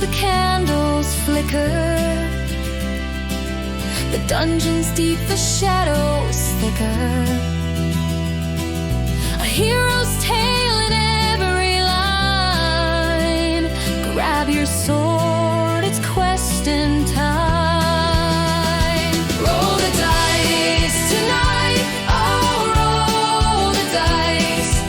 the candles flicker, the dungeon's deep, the shadows thicker. A hero's tale in every line. Grab your sword, it's questing time. Roll the dice tonight, oh, roll the dice.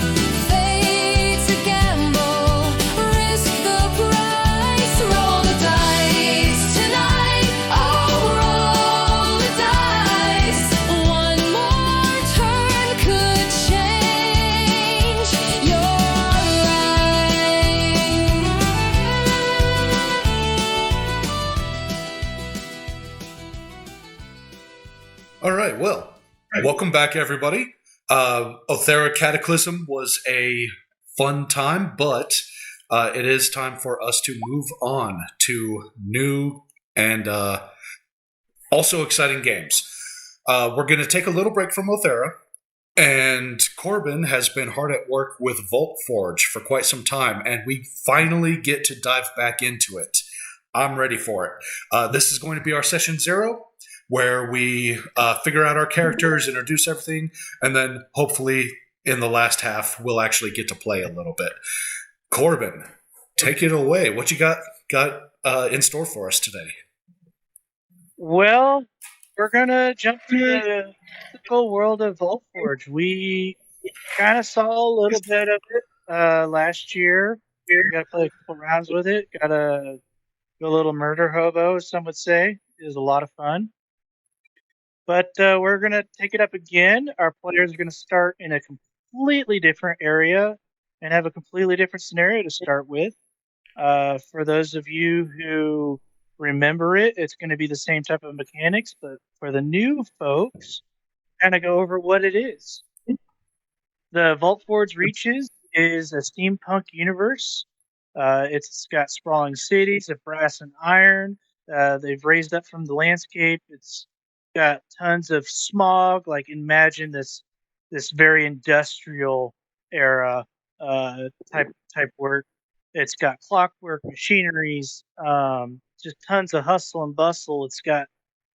Fate's a gamble, risk the price. Roll the dice tonight, oh, roll the dice. One more turn could change your life. All right, well, welcome back, everybody. Aoethera Cataclysm was a fun time, but it is time for us to move on to new and also exciting games. We're going to take a little break from Aoethera, and Corbin has been hard at work with Voltforge for quite some time, and we finally get to dive back into it. I'm ready for it. This is going to be our session 0, where we figure out our characters, introduce everything, and then hopefully in the last half, we'll actually get to play a little bit. Corbin, take it away. What you got in store for us today? Well, we're going to jump to the typical world of Voltforge. We kind of saw a little bit of it last year. We got to play a couple rounds with it. Got a little murder hobo, as some would say. It was a lot of fun. But we're going to take it up again. Our players are going to start in a completely different area and have a completely different scenario to start with. For those of you who remember it, it's going to be the same type of mechanics, but for the new folks, kind of go over what it is. The Voltforge Reaches is a steampunk universe. It's got sprawling cities of brass and iron. They've raised up from the landscape. It's got tons of smog. Like, imagine this very industrial era type work. It's got clockwork, machineries, just tons of hustle and bustle. It's got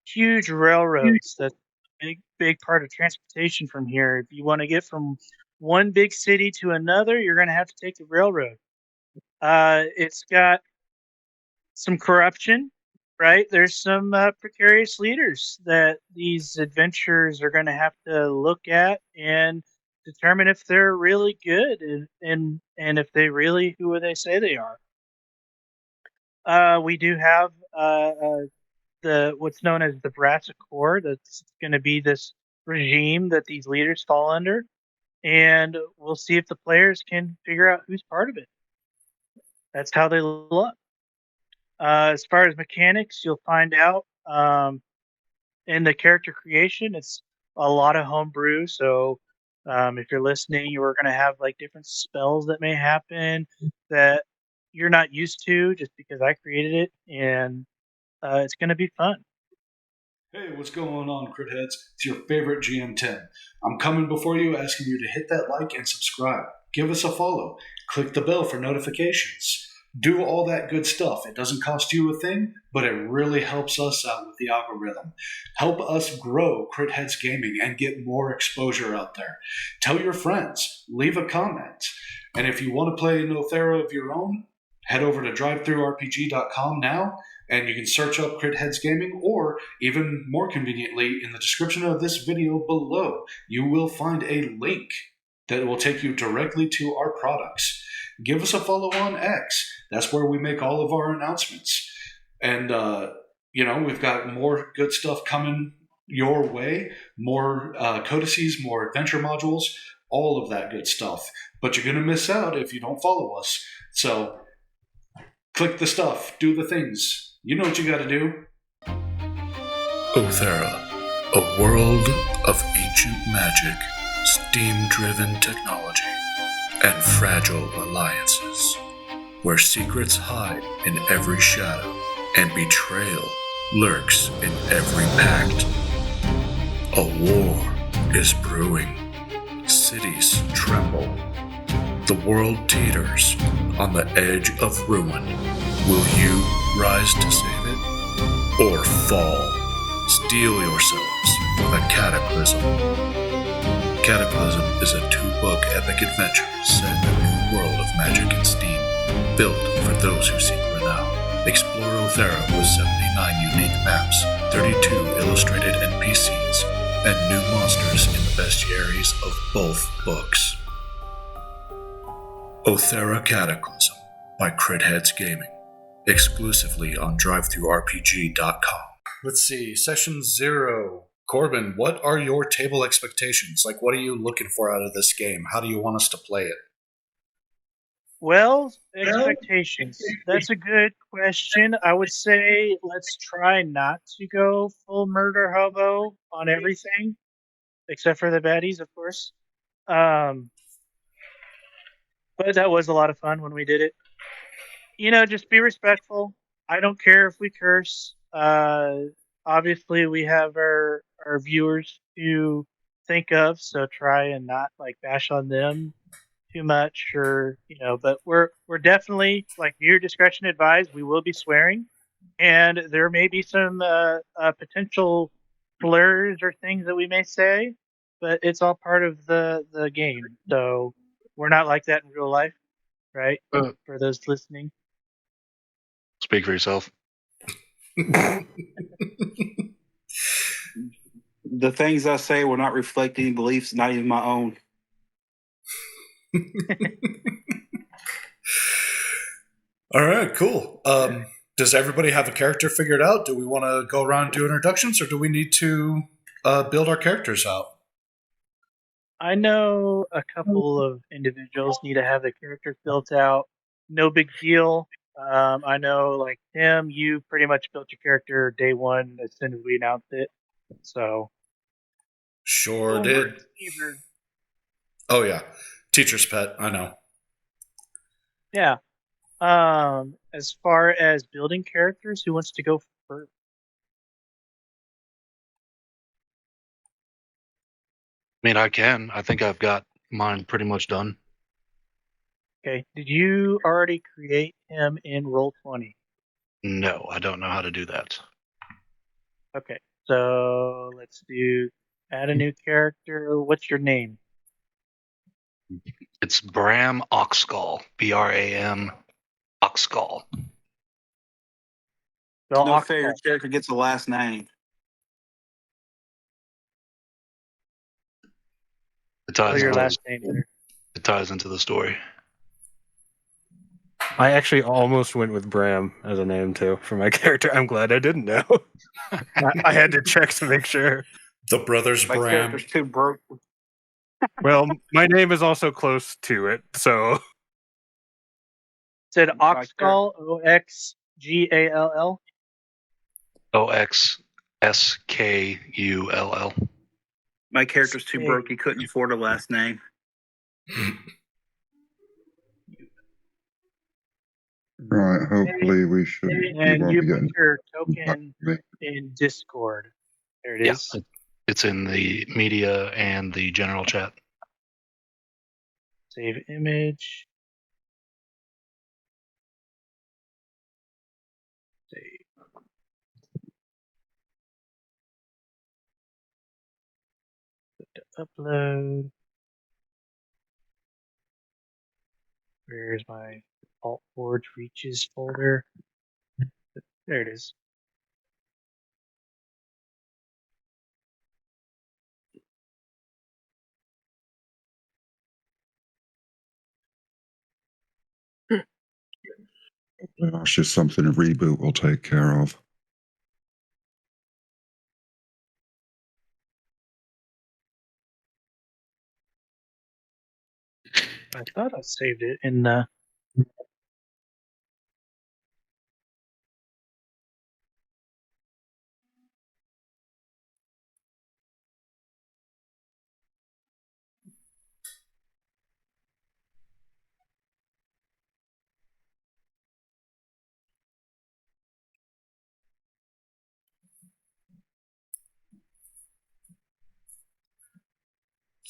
huge railroads. That's a big part of transportation from here. If you want to get from one big city to another, you're going to have to take the railroad. It's got some corruption. Right, there's some precarious leaders that these adventurers are going to have to look at and determine if they're really good and if they really who they say they are. We do have the what's known as the Brass Accord. That's going to be this regime that these leaders fall under, and we'll see if the players can figure out who's part of it. That's how they look. As far as mechanics, you'll find out in the character creation, it's a lot of homebrew. So if you're listening, you're going to have like different spells that may happen that you're not used to just because I created it, and it's going to be fun. Hey, what's going on, CritHeads? It's your favorite GM10. I'm coming before you asking you to hit that like and subscribe. Give us a follow. Click the bell for notifications. Do all that good stuff. It doesn't cost you a thing, but it really helps us out with the algorithm. Help us grow CritHeads Gaming and get more exposure out there. Tell your friends. Leave a comment. And if you want to play an Aoethera of your own, head over to drivethrurpg.com now, and you can search up CritHeads Gaming, or even more conveniently, in the description of this video below, you will find a link that will take you directly to our products. Give us a follow on X. That's where we make all of our announcements. And, we've got more good stuff coming your way, more codices, more adventure modules, all of that good stuff. But you're going to miss out if you don't follow us. So click the stuff, do the things. You know what you got to do. Aoethera, a world of ancient magic, steam-driven technology, and fragile alliances, where secrets hide in every shadow and betrayal lurks in every pact. A war is brewing. Cities tremble. The world teeters on the edge of ruin. Will you rise to save it? Or fall? Steel yourselves with a Cataclysm. Cataclysm is a 2-book epic adventure set in a new world of magic and steam, built for those who seek renown. Explore Aoethera with 79 unique maps, 32 illustrated NPCs, and new monsters in the bestiaries of both books. Aoethera Cataclysm by CritHeads Gaming, exclusively on DriveThruRPG.com. Let's see, Session 0. Corbin, what are your table expectations? Like, what are you looking for out of this game? How do you want us to play it? Well, expectations. That's a good question. I would say let's try not to go full murder hobo on everything, except for the baddies, of course. But that was a lot of fun when we did it. Just be respectful. I don't care if we curse. Obviously, we have our viewers to think of, so try and not bash on them too much, or but we're definitely, viewer discretion advised. We will be swearing, and there may be some potential slurs or things that we may say, but it's all part of the game. So we're not like that in real life, right? For those listening. Speak for yourself. The things I say will not reflect any beliefs, not even my own. All right, cool. Does everybody have a character figured out? Do we want to go around and do introductions, or do we need to build our characters out? I know a couple of individuals need to have their characters built out. No big deal. I know, Tim, you pretty much built your character day one as soon as we announced it. So. Sure did. Receiver. Oh, yeah. Teacher's pet, I know. Yeah. As far as building characters, who wants to go first? I mean, I can. I think I've got mine pretty much done. Okay. Did you already create him in Roll20? No, I don't know how to do that. Okay. So let's add a new character. What's your name? It's Bram Oxgall. Bram Oxgall. Spell No Oxgall. fair character gets a last name. It ties your into last name there. It ties into the story. I actually almost went with Bram as a name, too, for my character. I'm glad I didn't know. I had to check to make sure. The brothers My Bram. character's too broke. Well, my name is also close to it, so... Said Oxgall, Oxgall. Oxskull. My character's too broke. He couldn't afford a last name. Right, hopefully we should. And you put your token in Discord. There it is. Yeah, it's in the media and the general chat. Save image. Save. Upload. Where's my Voltforge Reaches folder? There it is. That's just something a reboot will take care of. I thought I saved it in the.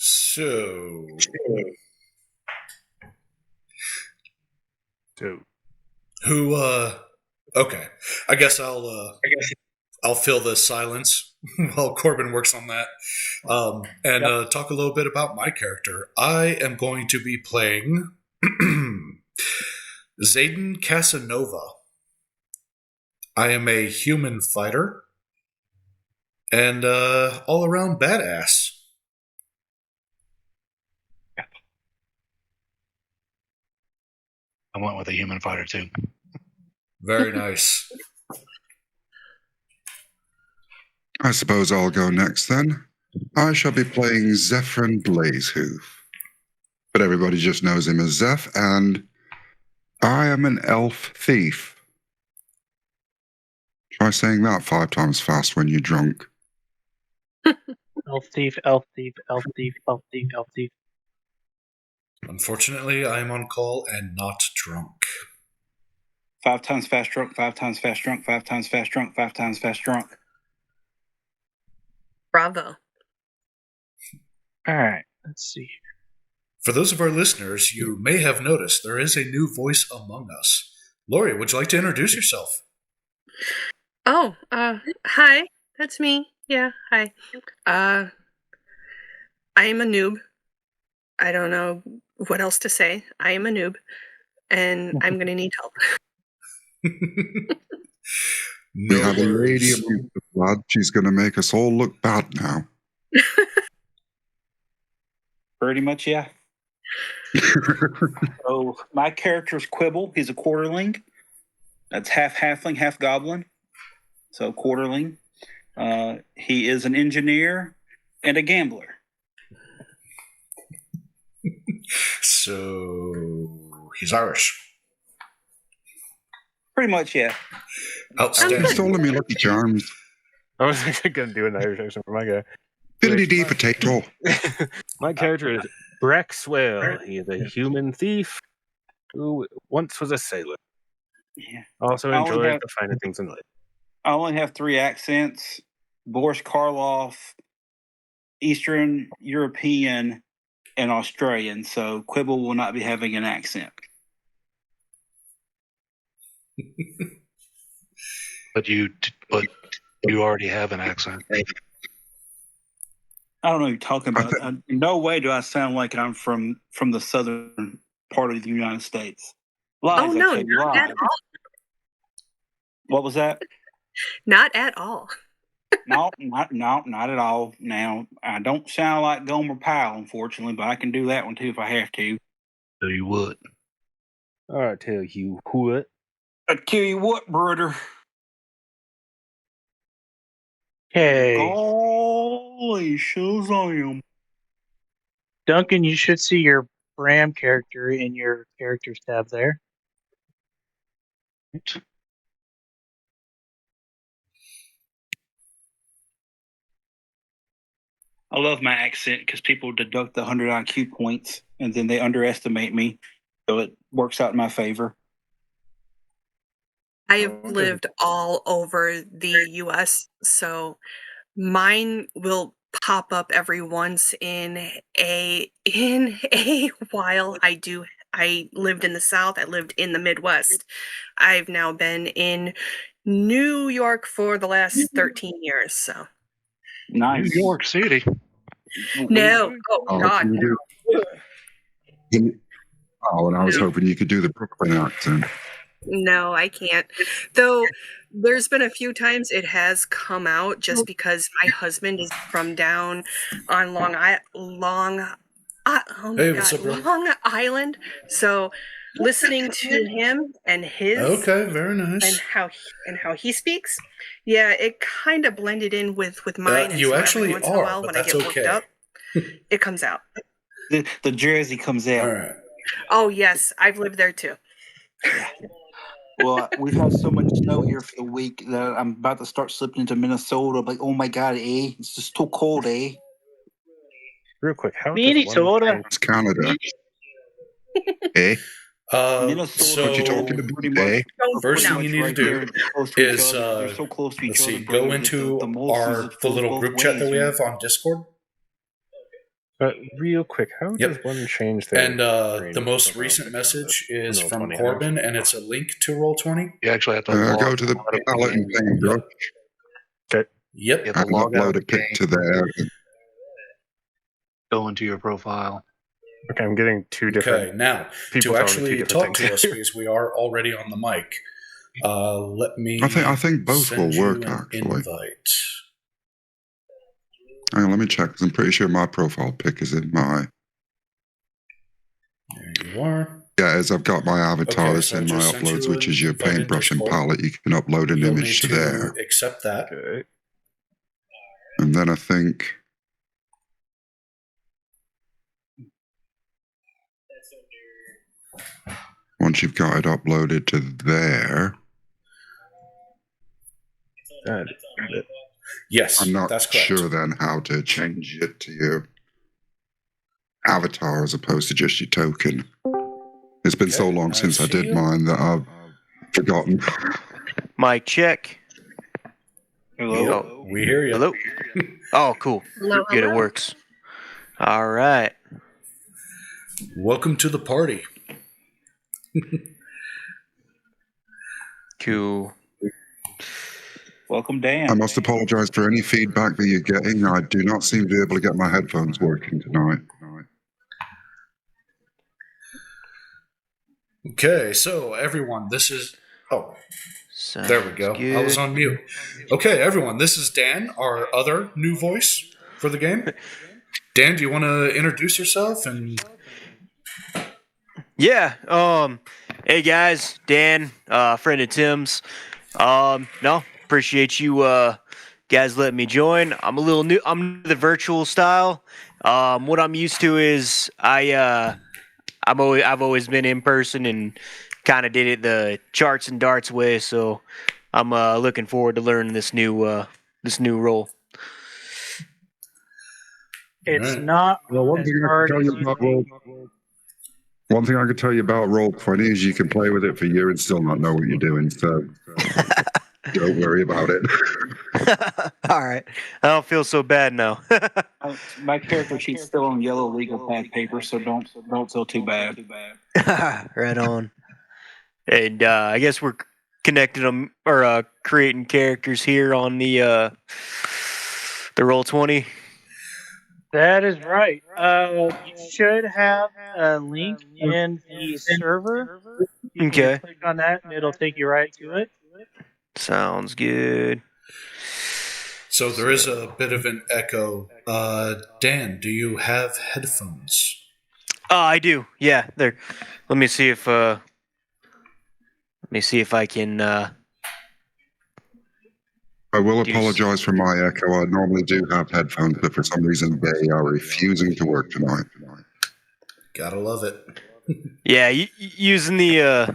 So, Who? Okay. I guess I'll fill the silence while Corbin works on that, and talk a little bit about my character. I am going to be playing Zayden Casanova. I am a human fighter and all-around badass. I went with a human fighter too. Very nice. I suppose I'll go next then. I shall be playing Zephyrin Blazehoof. But everybody just knows him as Zeph, and I am an elf thief. Try saying that 5 times fast when you're drunk. Elf thief, elf thief, elf thief, elf thief, elf thief. Unfortunately, I am on call and not drunk. 5 times fast drunk, 5 times fast drunk, 5 times fast drunk, 5 times fast drunk. Bravo. All right, let's see. For those of our listeners, you may have noticed there is a new voice among us. Lori, would you like to introduce yourself? Oh, hi. That's me. Yeah, hi. I am a noob. I don't know what else to say. I am a noob, and I'm going to need help. We have a lady worries. among the blood. She's going to make us all look bad now. Pretty much, yeah. So my character's Quibble. He's a quarterling. That's half halfling, half goblin. So quarterling. He is an engineer and a gambler. So, he's Irish. Pretty much, yeah. Outstanding. Stole me Lucky Charms. I was going to do an Irish accent for my guy. Fiddly dee potato. My character is Brexwell. He is a human thief who once was a sailor. Yeah. Also I only enjoys have- the finer things in life. I only have 3 accents: Boris Karloff, Eastern European, and Australian. So Quibble will not be having an accent. But you already have an accent. I don't know what you're talking about. In no way do I sound like I'm from the southern part of the United States. Lies, Oh, I no, tell you, not at lies. all. What was that? Not at all. No, not at all. Now, I don't sound like Gomer Pyle, unfortunately, but I can do that one too if I have to. So you would. I tell you what. I tell you what, brother. Okay, Golly, shows I am. Duncan, you should see your Bram character in your characters tab there. I love my accent because people deduct the 100 IQ points and then they underestimate me, so it works out in my favor. I have lived all over the US, so mine will pop up every once in a while. I lived in the South, I lived in the Midwest. I've now been in New York for the last 13 years, so Nice. New York City. no. Oh God. Can you do? Oh, and I was hoping you could do the Brooklyn accent. No, I can't. Though there's been a few times it has come out just because my husband is from down on Long Island. So listening to him and his Okay, very and nice. how he speaks, yeah, it kind of blended in with mine. And You so actually every once in a are, while, but when that's I get worked okay. up, it comes out. The jersey comes out. All right. Oh yes, I've lived there too. Well, we've had so much snow here for the week that I'm about to start slipping into Minnesota. Like, oh my God, it's just too cold, Real quick, how does Minnesota. one It's Canada. Eh? Minnesota. So, What you talking pretty about, much- eh? First thing pretty you much need to do right there, close to each is, other. They're so close to each let's other. see, brother, go that into the Moleskines the flow little both group chat that we ways, have on Discord. Real quick, how Yep. does one change their And the training most profile recent picture? message is Roll from 20 Corbin, and it's a link to Roll20. You actually have to log Go to the out of the palette and game. paintbrush Okay. Yep. You have to and log out upload of a the game, picture there. go into your profile. Okay, I'm getting two different Okay, now people to telling me two actually different talk things to us here. because we are already on the mic. Let me. I think both send will you work, an actually. Invite. Hang on, let me check, because I'm pretty sure my profile pic is in my... There you are. Yeah, as I've got my avatar Okay, that's so I in my just sent uploads, you which an is your invite in paintbrush and Discord. palette. You can upload an You'll image need to there. accept that. Okay. And then I think... once you've got it uploaded to there... Yes, I'm not that's correct. sure then how to change it to your avatar as opposed to just your token. It's been so Okay, long I since I see did you. mine that I've forgotten. Mic check. Hello. Yep, we hear you. Hello. Oh, cool. Hello, Good, it hello. works. All right. Welcome to the party. Cool. Welcome, Dan. I must apologize for any feedback that you're getting. I do not seem to be able to get my headphones working tonight. Okay, so everyone, this is. Oh, Sounds there we go. Good. I was on mute. Okay, everyone, this is Dan, our other new voice for the game. Dan, do you want to introduce yourself? And Yeah. Hey guys, Dan, friend of Tim's. No, appreciate you guys letting me join. I'm a little new. I'm new to the virtual style. What I'm used to is I've always been in person and kind of did it the charts and darts way. So I'm looking forward to learning this new role. It's Right. not Well, one as thing I can hard tell as you you about think. one thing I can tell you about Roll20 is you can play with it for a year and still not know what you're doing. So don't worry about it. All right, I don't feel so bad now. My character sheet's still on yellow legal pad paper, so don't feel too bad. Right on. And I guess we're connecting them or creating characters here on the Roll20. That is right. You should have a link in the server. You can Okay. click on that and it'll take you right to it. Sounds good. so there is a bit of an echo. Dan, do you have headphones? I do. Yeah, there. Let me see if I can. I will Do you- apologize for my echo. I normally do have headphones, but for some reason they are refusing to work tonight. Gotta love it. Yeah, using the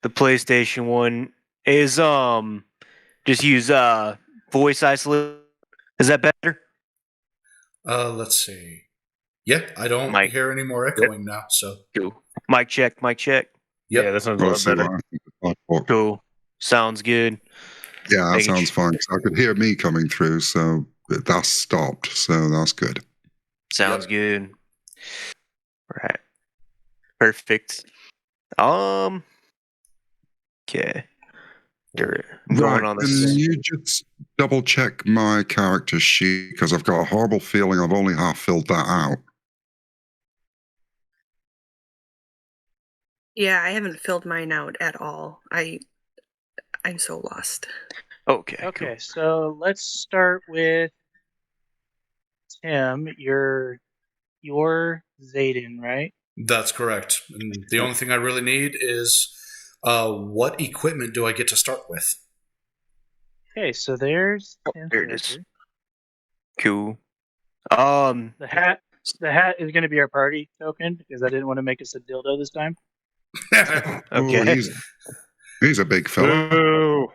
PlayStation one is just use voice isolate. Is that better? Let's see. Yeah, I don't Mic. hear any more echoing now. So, Cool. Mic check. Mic check. yep. Yeah, that sounds a We'll lot see better. what happens. Cool. Sounds good. Yeah, that Making sounds fine. 'Cause I could hear me coming through, so that's stopped. So that's good. Sounds good. Right. Perfect. Okay. I'm going on Can this. you just double check my character sheet? Because I've got a horrible feeling I've only half filled that out. Yeah, I haven't filled mine out at all. I'm so lost. Okay. Okay, so let's start with Tim. You're Zayden, right? That's correct. And the only thing I really need is what equipment do I get to start with? Okay, so there's Tim's there it is. character. Cool. The hat is going to be our party token because I didn't want to make us a dildo this time. Okay. Ooh, he's a big fella. Boo.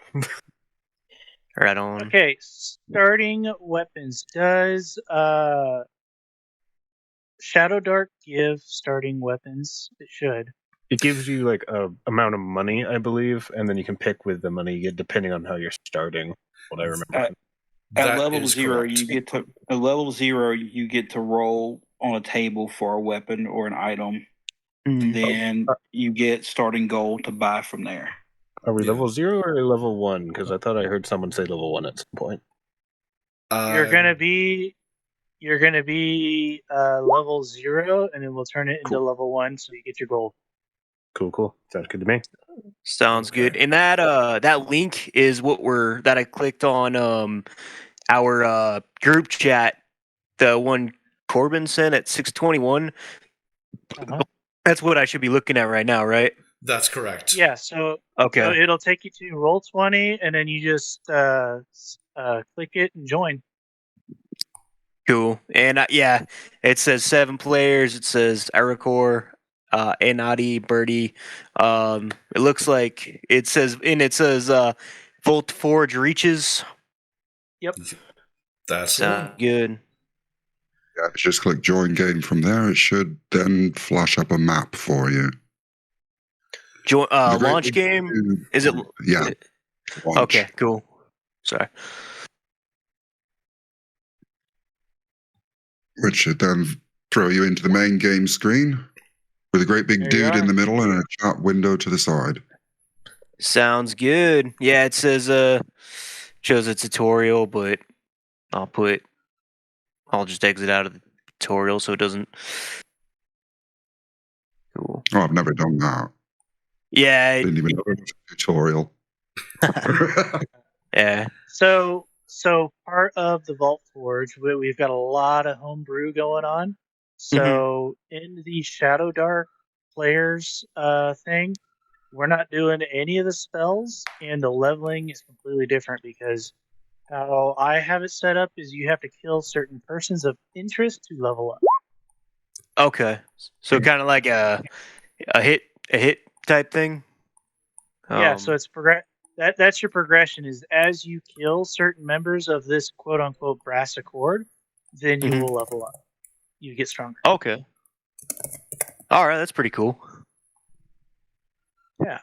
Right on. Okay, starting weapons. Does Shadowdark give starting weapons? It should. It gives you like a amount of money, I believe, and then you can pick with the money you get depending on how you're starting. What I remember. At That level is 0, correct. you get to roll on a table for a weapon or an item. Then you get starting gold to buy from there. Are we Yeah. level 0 or level 1? Because I thought I heard someone say level 1 at some point. You're gonna be level 0, and then we'll turn it into level 1, so you get your gold. Cool. Sounds good to me. Sounds Okay. good. And that link is that I clicked on our group chat, the one Corbin sent at 6:21. Uh-huh. That's what I should be looking at right now, right? That's correct. Yeah. So Okay. it'll take you to Roll20, and then you just click it and join. Cool. And yeah, it says 7 players. It says Aracor, Enadi, Birdie. It looks like it says Voltforge Reaches. Yep. That's the one. Sound good. Yeah, just click join game from there. It should then flash up a map for you. The great Launch thing game? to do- Is it? Yeah. Launch. Okay, cool. Sorry. Which should then throw you into the main game screen with a great big There you dude in are. the middle and a chat window to the side. Sounds good. Yeah, it says shows a tutorial, but I'll just exit out of the tutorial so it doesn't. Cool. Oh, I've never done that. Yeah, Didn't even know it was a tutorial. yeah. So part of the Vault Forge, we've got a lot of homebrew going on. So in the Shadowdark players thing, we're not doing any of the spells, and the leveling is completely different because how I have it set up is you have to kill certain persons of interest to level up. Okay. So kind of like a hit type thing. Yeah, so it's that's your progression is as you kill certain members of this quote unquote brass accord, then you will level up. You get stronger. Okay. All right, that's pretty cool. Yeah.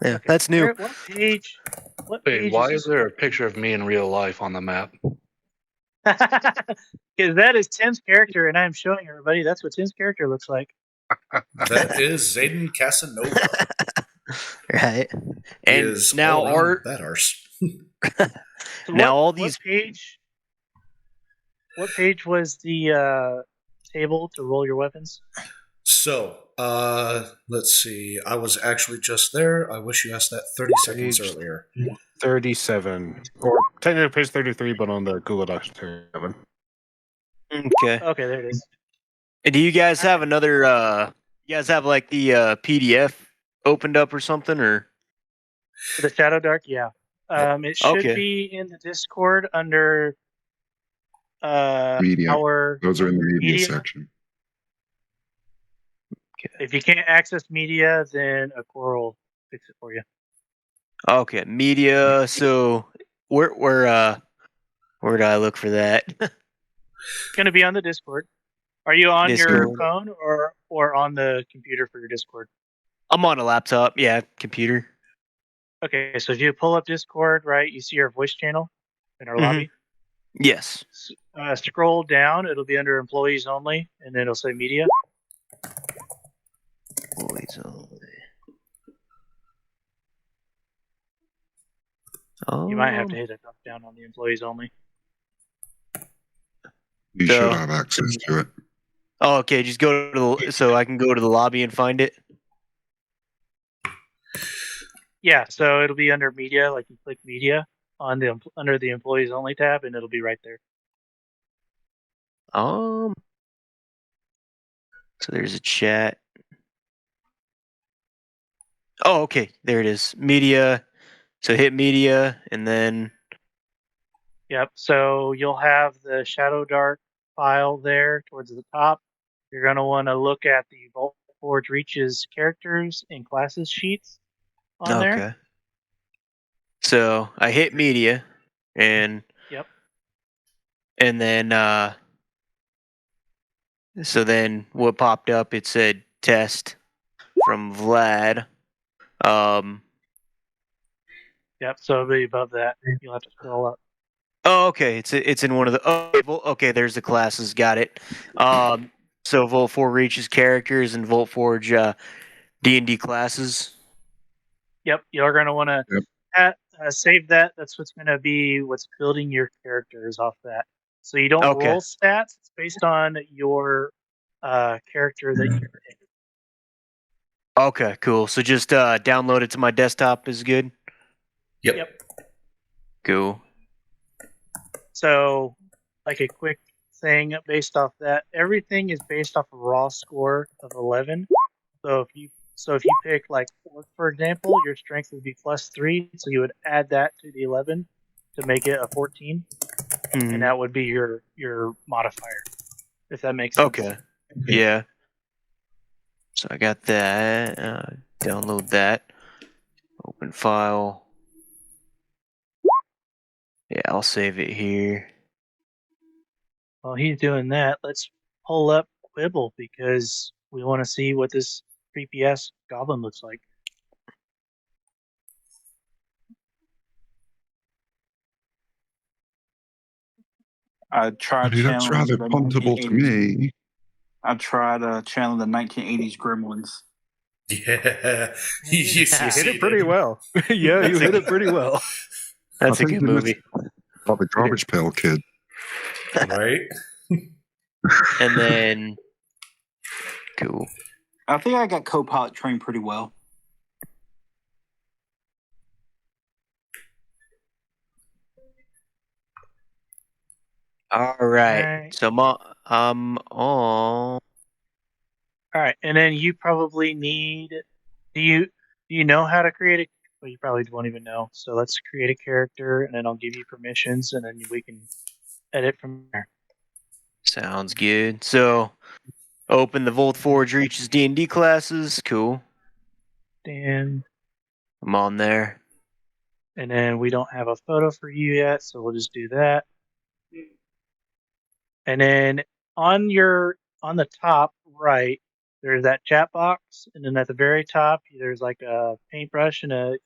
Yeah, that's new. What page? What Wait, page why is is there a picture of me in real life on the map? Because that is Tim's character, and I'm showing everybody that's what Tim's character looks like. That is Zayden Casanova. Right. He And is now all around that arse. So now all these What page was the table to roll your weapons? So, let's see. I was actually just there. I wish you asked that 30 seconds earlier. 37. Or technically page 33, but on the Google Docs 37. Okay. Okay, there it is. And do you guys have another you guys have like the PDF opened up or something or For the Shadowdark, yeah. It should be in the Discord under Media. our Those are in the media media. section. If you can't access media, then a core will fix it for you. Okay, media. So where do I look for that? It's going to be on the Discord. Are you on your Discord. phone or on the computer for your Discord? I'm on a laptop. Yeah, computer. Okay, so if you pull up Discord, right, you see our voice channel in our lobby. Yes. Scroll down, it'll be under employees only, and then it'll say media. Employees only. Oh. You might have to hit a drop down on the employees only. You should have access to it. Oh, okay. Just go to so I can go to the lobby and find it. Yeah, so it'll be under media, like you click media on the under the employees only tab, and it'll be right there. So there's a chat. Oh, okay. There it is. Media. So hit media and then. Yep. So you'll have the Shadowdark file there towards the top. You're going to want to look at the Voltforge Reaches characters and classes sheets on there. So I hit media and. Yep. And then. So then what popped up? It said test from Vlad. Yep. So it'll be above that. You'll have to scroll up. Oh, okay. It's in one of the. Okay, there's the classes. Got it. So Voltforge Reaches characters and Voltforge D&D classes. Yep, you're going to want to Yep. save that. That's what's building your characters off that. So you don't Okay. roll stats. It's based on your character that you pick. Okay, cool. So just download it to my desktop is good. Yep. Cool. So, like a quick thing based off that, everything is based off a raw score of 11. So if you pick like Orc, for example, your strength would be +3, so you would add that to the 11 to make it a 14, and that would be your modifier, if that makes sense. Okay. Yeah. So I got that. Download that. Open file. Yeah, I'll save it here. While he's doing that, let's pull up Quibble because we want to see what this creepy ass goblin looks like. I tried That's channeling rather the puntable to 1980s. me. I tried channeling the 1980s Gremlins. Yeah. You hit it pretty well. Yeah, you hit it pretty well. That's I a think good you missed movie. about the Garbage Pail Kid. Right? And then, cool. I think I got co-pilot trained pretty well. All right. Alright. So I'm on. All right, and then you probably need. Do you know how to create a? Well, you probably won't even know. So let's create a character, and then I'll give you permissions, and then we can edit from there. Sounds good. So, open the Voltforge Reaches D&D classes. Cool. Dan, I'm on there. and then we don't have a photo for you yet, so we'll just do that. And then on the top right, there's that chat box, and then at the very top, there's like a paintbrush and a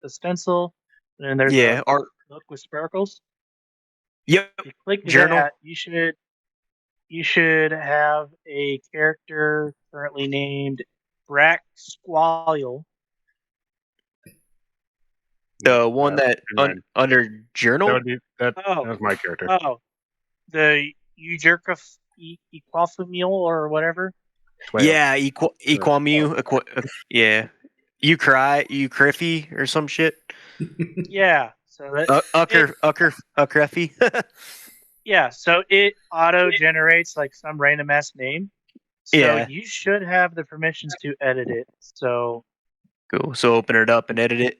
stencil, and then there's Yeah, a art. book with sparkles. Yep. If you click Journal. that, you should have a character currently named Brack Squall. The one that under journal. That was my character. Oh, the Equafumiel or whatever. Yeah, Equamu. Yeah, you Criffy or some shit. Yeah, so that Uckreffy. yeah, so it auto generates like some random ass name. So Yeah. you should have the permissions to edit it. So Cool. So open it up and edit it.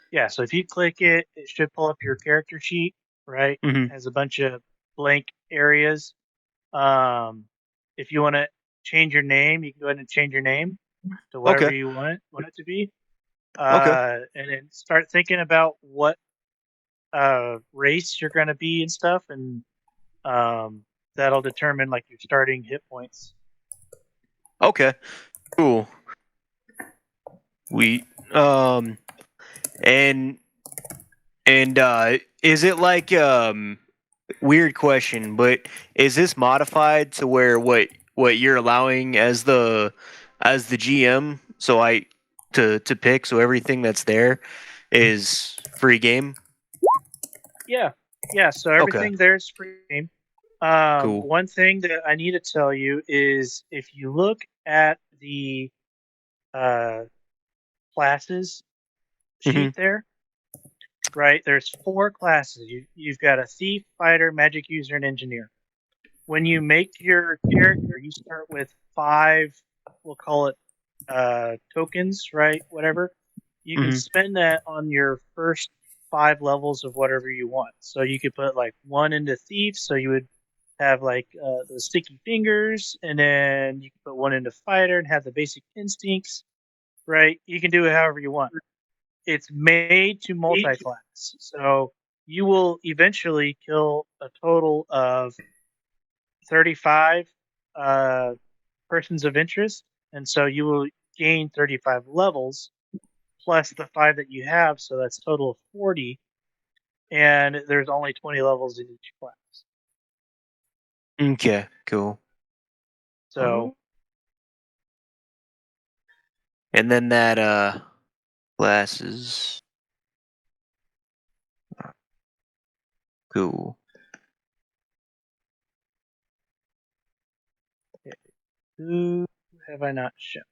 yeah, so if you click it, it should pull up your character sheet, right? Mhm. It has a bunch of blank areas. If you want to change your name, you can go ahead and change your name to whatever you want it to be. And then start thinking about what race you're going to be and stuff, and that'll determine like your starting hit points. Okay. Cool. And is it like weird question, but is this modified to where what you're allowing as the GM to pick, so everything that's there is free game? Yeah. So everything there's free game. Cool. One thing that I need to tell you is if you look at the classes sheet there, right? There's 4 classes. You've got a thief, fighter, magic user, and engineer. When you make your character, you start with 5. We'll call it tokens, right? Whatever. You can spend that on your first 5 levels of whatever you want. So you could put like 1 into thief, so you would have like the sticky fingers, and then you can put 1 into fighter and have the basic instincts, right? You can do it however you want. It's made to multi-class, so you will eventually kill a total of 35 persons of interest, and so you will gain 35 levels plus the 5 that you have, so that's a total of 40. and there's only 20 levels in each class. Okay, cool. So And then that class is cool. who have I not shown?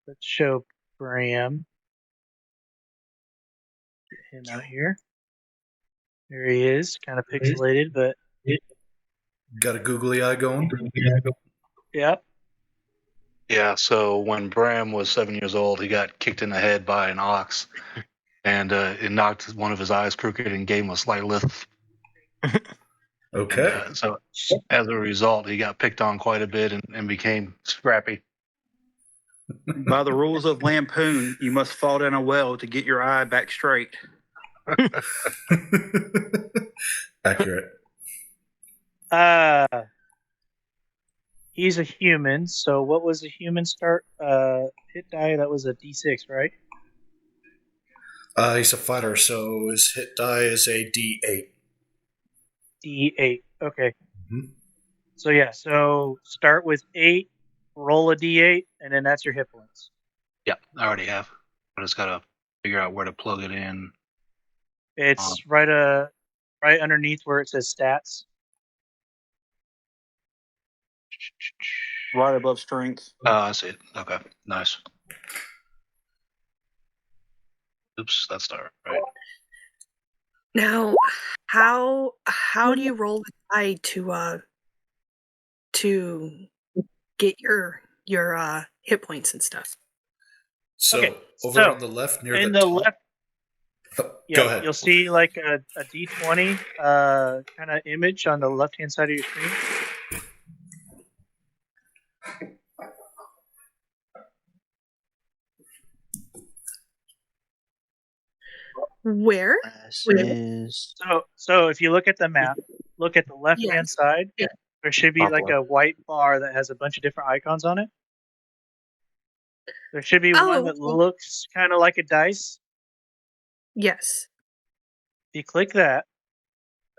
Let's show Bram. Get him out here. There he is, kind of pixelated, but Got a googly eye going. yep. Yeah, so when Bram was 7 years old, he got kicked in the head by an ox, and it knocked one of his eyes crooked and gave him a slight lisp. Okay. So as a result, he got picked on quite a bit and became scrappy. By the rules of Lampoon, you must fall down a well to get your eye back straight. Accurate. He's a human, so what was the human start hit die? That was a D6, right? He's a fighter, so his hit die is a D8. D8. Okay. Mhm. So yeah, so start with 8, roll a D8, and then that's your hit points. Yeah, I already have. I just gotta figure out where to plug it in. It's right underneath where it says stats. Right above strength. I see it. Okay, nice. Oops, that's not right. Now, how do you roll the die to get your hit points and stuff? So Okay, over so on the left near in the the top. left, Oh, yeah, go ahead. you'll see like a D20 kind of image on the left hand side of your screen. Where? So if you look at the map, look at the left hand Yes. side. Yeah. There should be Top like left. a white bar that has a bunch of different icons on it. There should be Oh, one that looks kind of like a dice. Yes. If you click that,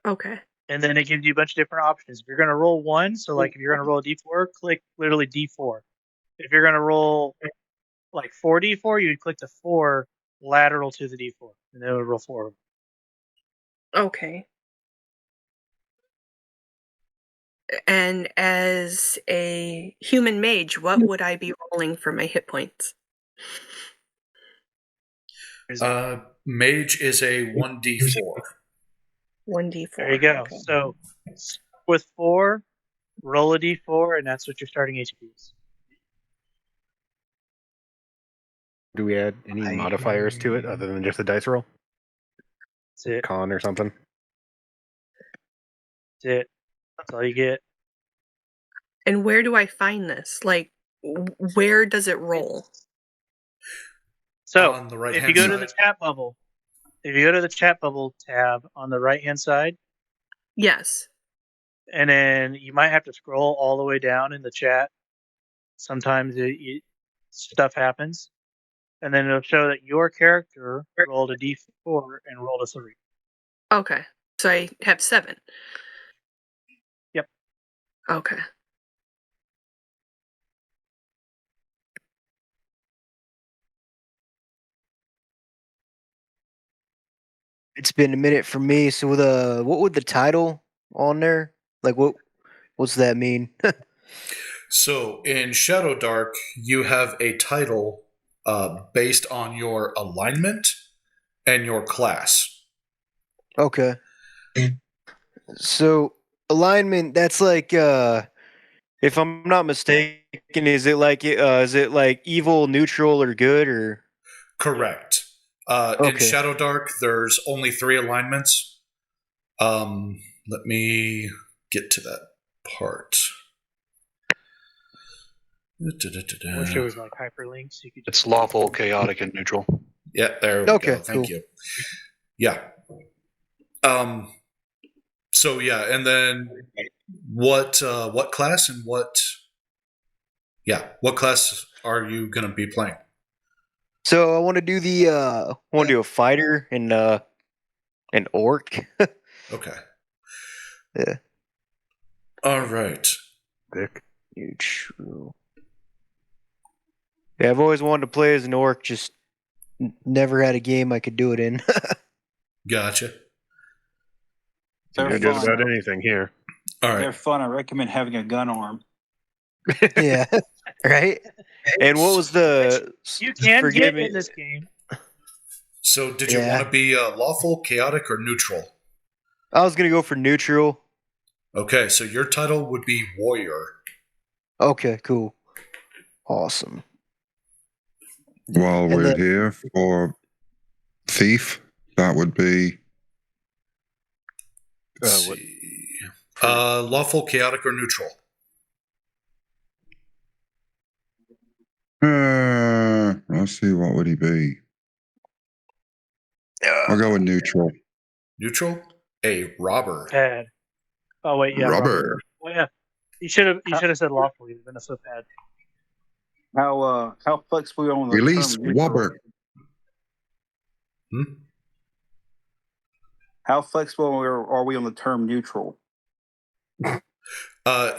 Okay. and then it gives you a bunch of different options. If you're going to roll 1, so like if you're going to roll a D4, click literally D4. If you're going to roll like 4D4, you'd click the 4 lateral to the D4, and then it would roll 4. Okay. And as a human mage, what would I be rolling for my hit points? Mage is a 1d4. 1d4. There you go. Okay. So with 4, roll a D4, and that's what your starting HP is. Do we add any modifiers to it other than just a dice roll? That's it. Con or something? That's it. That's all you get. And where do I find this? Like, where does it roll? So On the right if you hand go side. to the chat bubble, if you go to the chat bubble tab on the right hand side, Yes. and then you might have to scroll all the way down in the chat. Sometimes stuff happens, and then it'll show that your character rolled a D4 and rolled a 3. Okay. So I have 7. Yep. Okay. It's been a minute for me. So what would the title on there? Like what's that mean? So in Shadowdark, you have a title based on your alignment and your class. Okay. So alignment, that's like if I'm not mistaken, is it like evil, neutral, or good, or Correct. In Okay. Shadowdark, there's only 3 alignments. Let me get to that part. I wish there was like hyperlinks. You could It's lawful, chaotic, and neutral. Yeah, there we Okay, go. Thank cool. you. Yeah. So yeah, and then what class and what class are you going to be playing? So I want to do a fighter, and An orc. Okay. Yeah. All right. Dick. Neutral. Yeah, I've always wanted to play as an orc. Just never had a game I could do it in. Gotcha. You're They're good fun. about anything here. All They're right. fun. I recommend having a gun arm. Yeah. Right. And what was the? You can forgive get me. in this game. So, did you Yeah. want to be lawful, chaotic, or neutral? I was gonna go for neutral. Okay, so your title would be warrior. Okay. Cool. Awesome. While And we're then- here for thief, that would be Let's what- see. Lawful, chaotic, or neutral? let's see, what would he be? I'll go with neutral. Neutral? A robber. Bad. Oh wait, yeah. Rubber. Well, yeah. You should have said lawful. You've been so bad. How flexible are you on the Release term neutral? Wubber. Hmm? How flexible are we on the term neutral?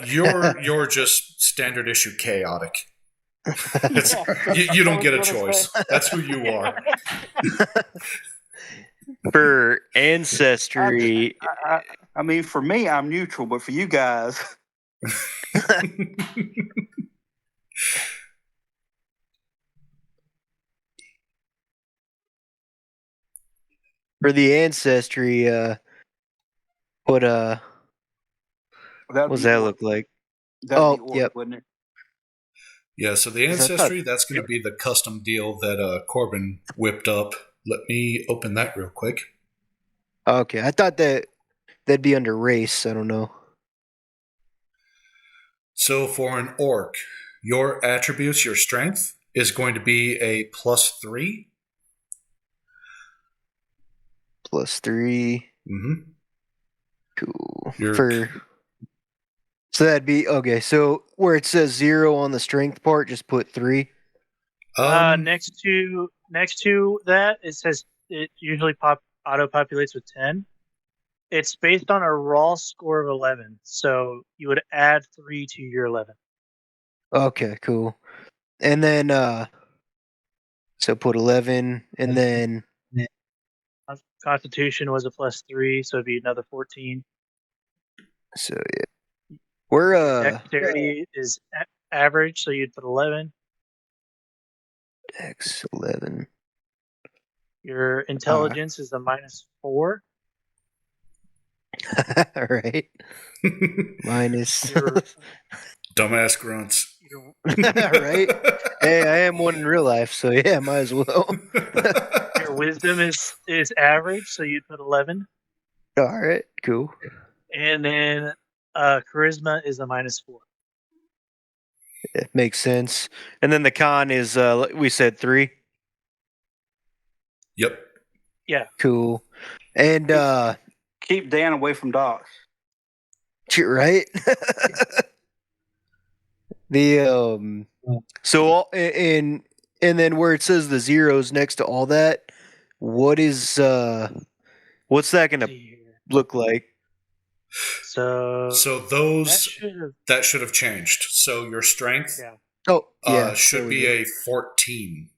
You're just standard issue chaotic. You don't get a choice. That's who you are. For ancestry, I mean, for me, I'm neutral, but for you guys, for the ancestry, what that'd does be that orc. look like? That'd Oh, be orc, yep. wouldn't it? Yeah, so the I thought- ancestry, that's going to be the custom deal that Corbin whipped up. Let me open that real quick. Okay, I thought that'd be under race. I don't know. So for an orc, your attributes, your strength, is going to be a +3. +3. Mm-hmm. Cool. Your- So that'd be okay. So where it says 0 on the strength part, just put 3. Next to that, it says it usually auto populates with 10. It's based on a raw score of 11, so you would add 3 to your 11. Okay, cool. And then so put 11, and then Constitution was a +3, so it'd be another 14. so yeah, we're Dexterity is average, so you'd put 11. X 11. Your intelligence is a -4. All right. Minus. Your, Dumbass grunts. your, Right? Hey, I am one in real life, so yeah, might as well. your wisdom is average, so you'd put 11. All right, cool. And then charisma is a -4. It makes sense. And then the con is we said 3. Yep. Cool. And Keep Dan away from docs. right? The so all, and then where it says the zeros next to all that, what is what's that gonna look like? So those should've- that should have changed. So your strength Yeah. Oh, yeah. should there we be go. a 14.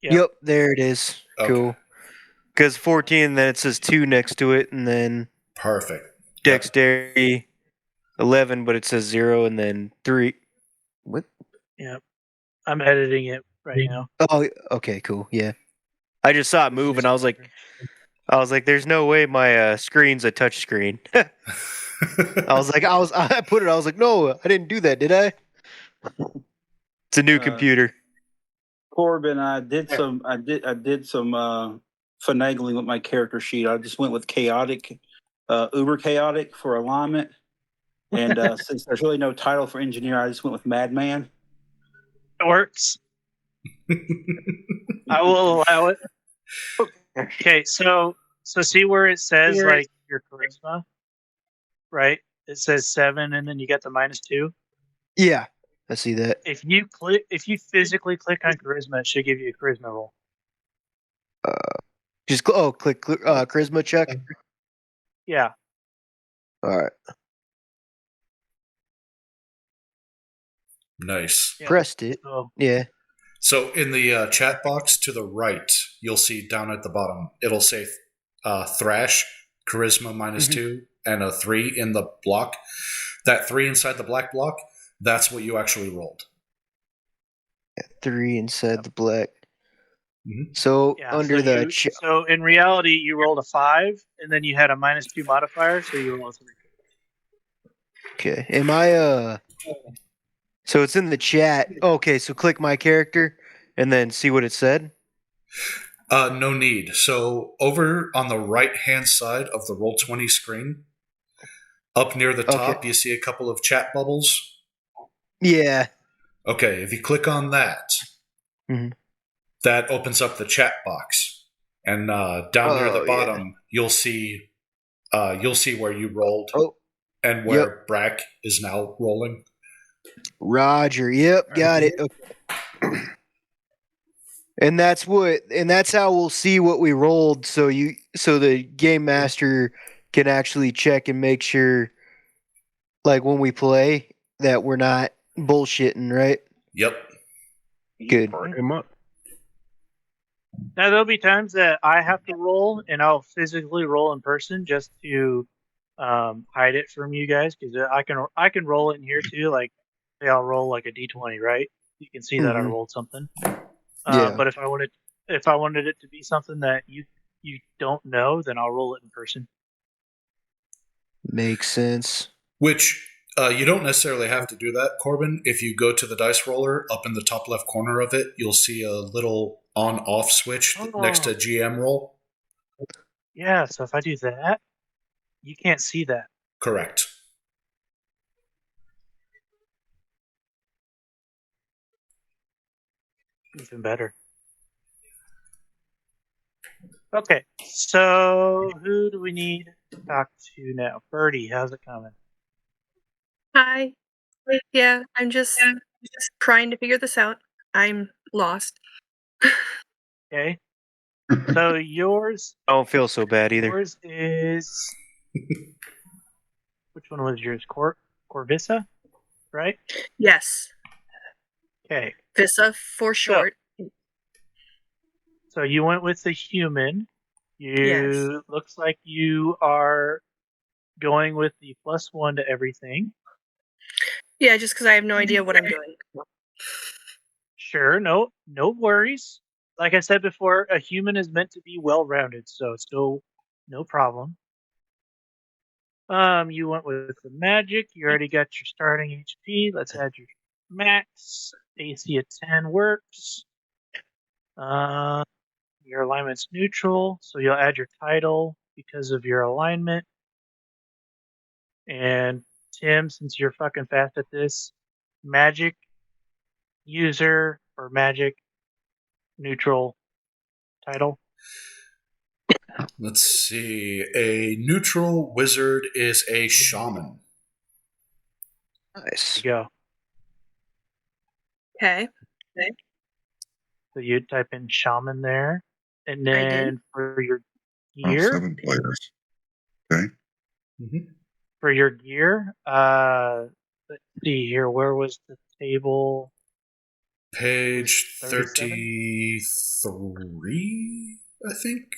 Yeah. Yep, there it is. Okay. Cool. Because 14, then it says 2 next to it, and then Perfect. dexterity 11, but it says 0, and then 3. What? I'm editing it right now. Oh, okay, cool. Yeah. I just saw it move, and I was like, there's no way my screen's a touch screen. I put it. I was like, no, I didn't do that, did I? It's a new computer. Corbin, I did some finagling with my character sheet. I just went with chaotic, uber chaotic for alignment, and since there's really no title for engineer, I just went with madman. It works. I will allow it. Okay, so see where it says like your charisma, right? It says 7, and then you get the -2. Yeah, I see that. If you physically click on charisma, it should give you a charisma roll. Just click charisma check. Yeah. All right. Nice. Yeah. Pressed it. So, Yeah. So in the chat box to the right, you'll see down at the bottom, it'll say Thrash, Charisma -2, and a 3 in the block. That 3 inside the black block, that's what you actually rolled. 3 inside the black. Mhm. So yeah. under so the so in reality, you rolled a 5, and then you had a -2 modifier, so you roll a 3. okay, am I So it's in the chat. Okay, so click my character and then see what it said. No need. So over on the right-hand side of the Roll20 screen, up near the top, you see a couple of chat bubbles. Yeah. Okay, if you click on that, that opens up the chat box, and down near the bottom, you'll see where you rolled and where Brack is now rolling. Roger. Yep, got it. Okay. And that's how we'll see what we rolled, so the game master can actually check and make sure, like when we play, that we're not bullshitting, right? Yep. Good. Now there'll be times that I have to roll, and I'll physically roll in person just to hide it from you guys, because I can roll it in here too. Like, say I'll roll like a d20, right? You can see that I rolled something. Yeah. But if I wanted it to be something that you don't know, then I'll roll it in person. Makes sense. Which you don't necessarily have to do that, Corbin. If you go to the dice roller up in the top left corner of it, you'll see a little on-off switch next to GM roll. Yeah, so if I do that, you can't see that. Correct. Even better. Okay, so who do we need to talk to now? Birdie, how's it coming? Hi. Yeah, I'm just trying to figure this out. I'm lost. Okay. So yours. I don't feel so bad either. Yours is. Which one was yours? Corvissa, right? Yes. Okay. Vissa for short. So you went with the human. Looks like you are going with the +1 to everything. Yeah, just because I have no idea what I'm doing. Sure, no worries. Like I said before, a human is meant to be well-rounded, so still no problem. You went with the magic. You already got your starting HP. Let's add your max. AC at 10 works. Your alignment's neutral, so you'll add your title because of your alignment. And Tim, since you're fucking fast at this, magic user or magic neutral title. Let's see. A neutral wizard is a shaman. Nice. There you go. Okay. So you type in shaman there, and then for your Oh, gear, 7 players. Okay. for your gear, let's see here. Where was the table? Page 37? 33, I think.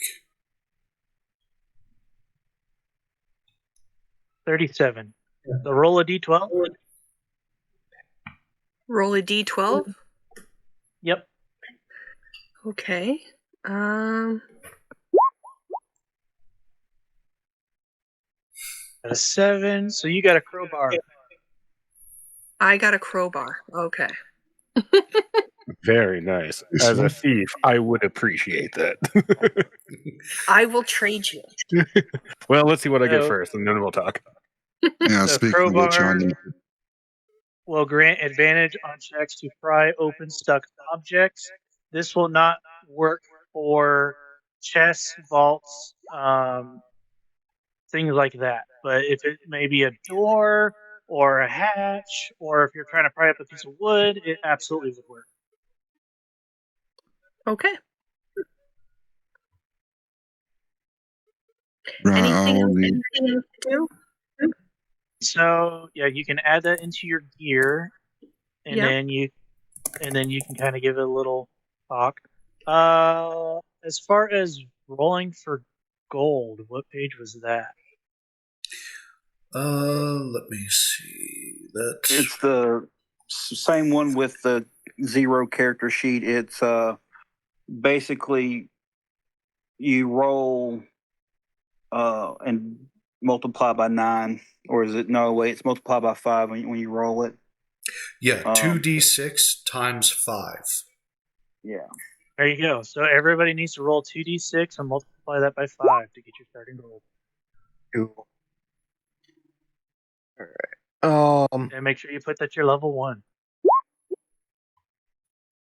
37. So roll a d12. Roll a d12. Yep. Okay. A 7. So you got a crowbar. I got a crowbar. Okay. Very nice. As a thief, I would appreciate that. I will trade you. Well, let's see what I get So- first, and then we'll talk. Yeah, So speaking of which, crowbar I will grant advantage on checks to pry open stuck objects. This will not work for chests, vaults, things like that. But if it may be a door or a hatch, or if you're trying to pry up a piece of wood, it absolutely would work. Okay. Right, Anything I'll else need. you do? So yeah, you can add that into your gear, and Yeah. then you can kind of give it a little talk. As far as rolling for gold, what page was that? Let me see. That's It's the same one with the 0 character sheet. It's basically you roll and multiply by 9, or is it? No, wait, it's multiplied by 5 when you roll it. yeah, 2d6 times 5. Yeah. There you go. So everybody needs to roll 2d6 and multiply that by 5 to get your starting gold. Cool. All right. And make sure you put that you're level 1.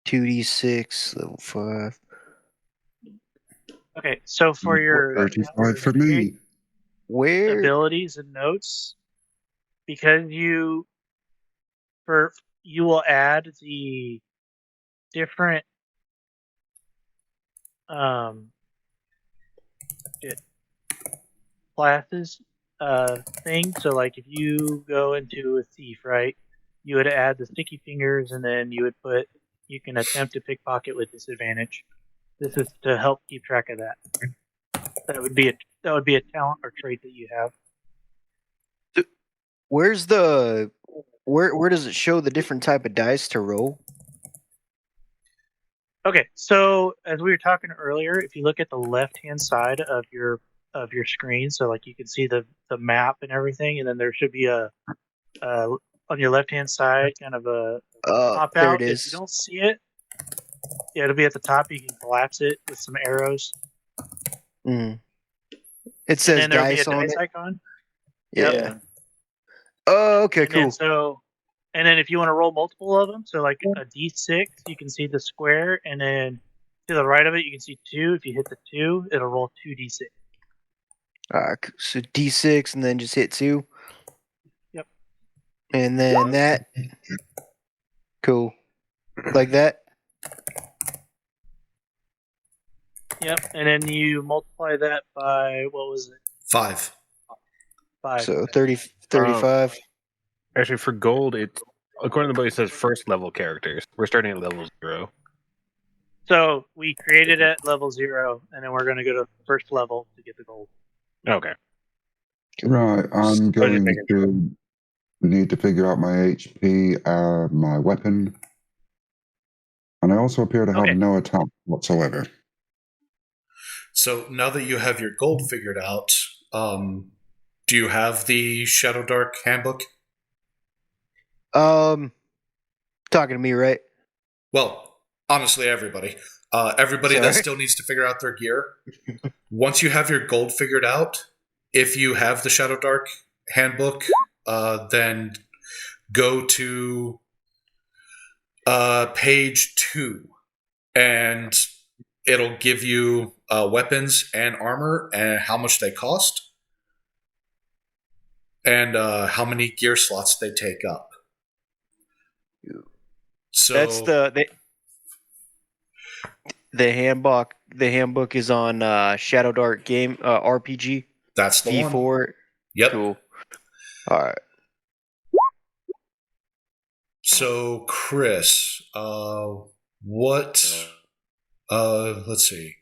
2d6 level 5. Okay, so for your 35 for me. Where? abilities and notes, because you will add the different classes thing. So like if you go into a thief, right, you would add the sticky fingers, and then you can attempt to pickpocket with disadvantage. This is to help keep track of that. That would be a talent or trait that you have. Where's the where does it show the different type of dice to roll? Okay, so as we were talking earlier, if you look at the left-hand side of your screen, so like you can see the map and everything, and then there should be a on your left-hand side kind of a pop There out. it If you is. don't see it, yeah, it'll be at the top. You can collapse it with some arrows. It And says then there'll be a dice on dice it. icon. Yeah. Yep. Oh, okay, And then cool. and then if you want to roll multiple of them, so like a d6, you can see the square, and then to the right of it, you can see 2. If you hit the 2, it'll roll 2d6. So d6 and then just hit 2. Yep. And then that. Cool. Like that? Yep. And then you multiply that by, what was it? 5. 5. So 35. Actually, for gold, it's according to the book, it says first level characters. We're starting at level 0. So we created at level 0, and then we're going to go to first level to get the gold. Okay. Right, I'm going making to need to figure out my HP and my weapon. And I also appear to have no attack whatsoever. So now that you have your gold figured out, do you have the Shadowdark handbook? Talking to me, right? Well, honestly, everybody. Everybody that still needs to figure out their gear. Once you have your gold figured out, if you have the Shadowdark handbook, then go to page 2, and it'll give you weapons and armor and how much they cost, and how many gear slots they take up. So That's the handbook. The handbook is on Shadowdark game RPG. That's the V4. one. Yep. Cool. All right. So Chris, what? Let's see.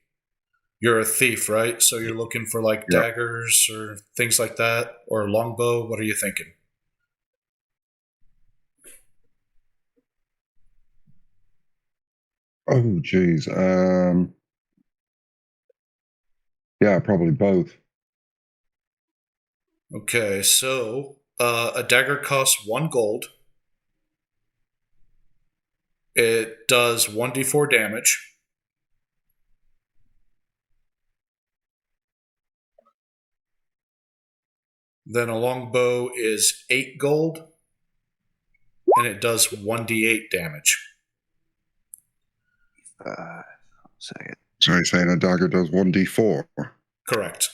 You're a thief, right? So you're looking for like daggers or things like that, or longbow. What are you thinking? Oh, geez. Yeah, probably both. Okay, so a dagger costs 1 gold. It does 1d4 damage. Then a longbow is 8 gold, and it does 1d8 damage. Second. So you're saying a dagger does 1d4? Correct.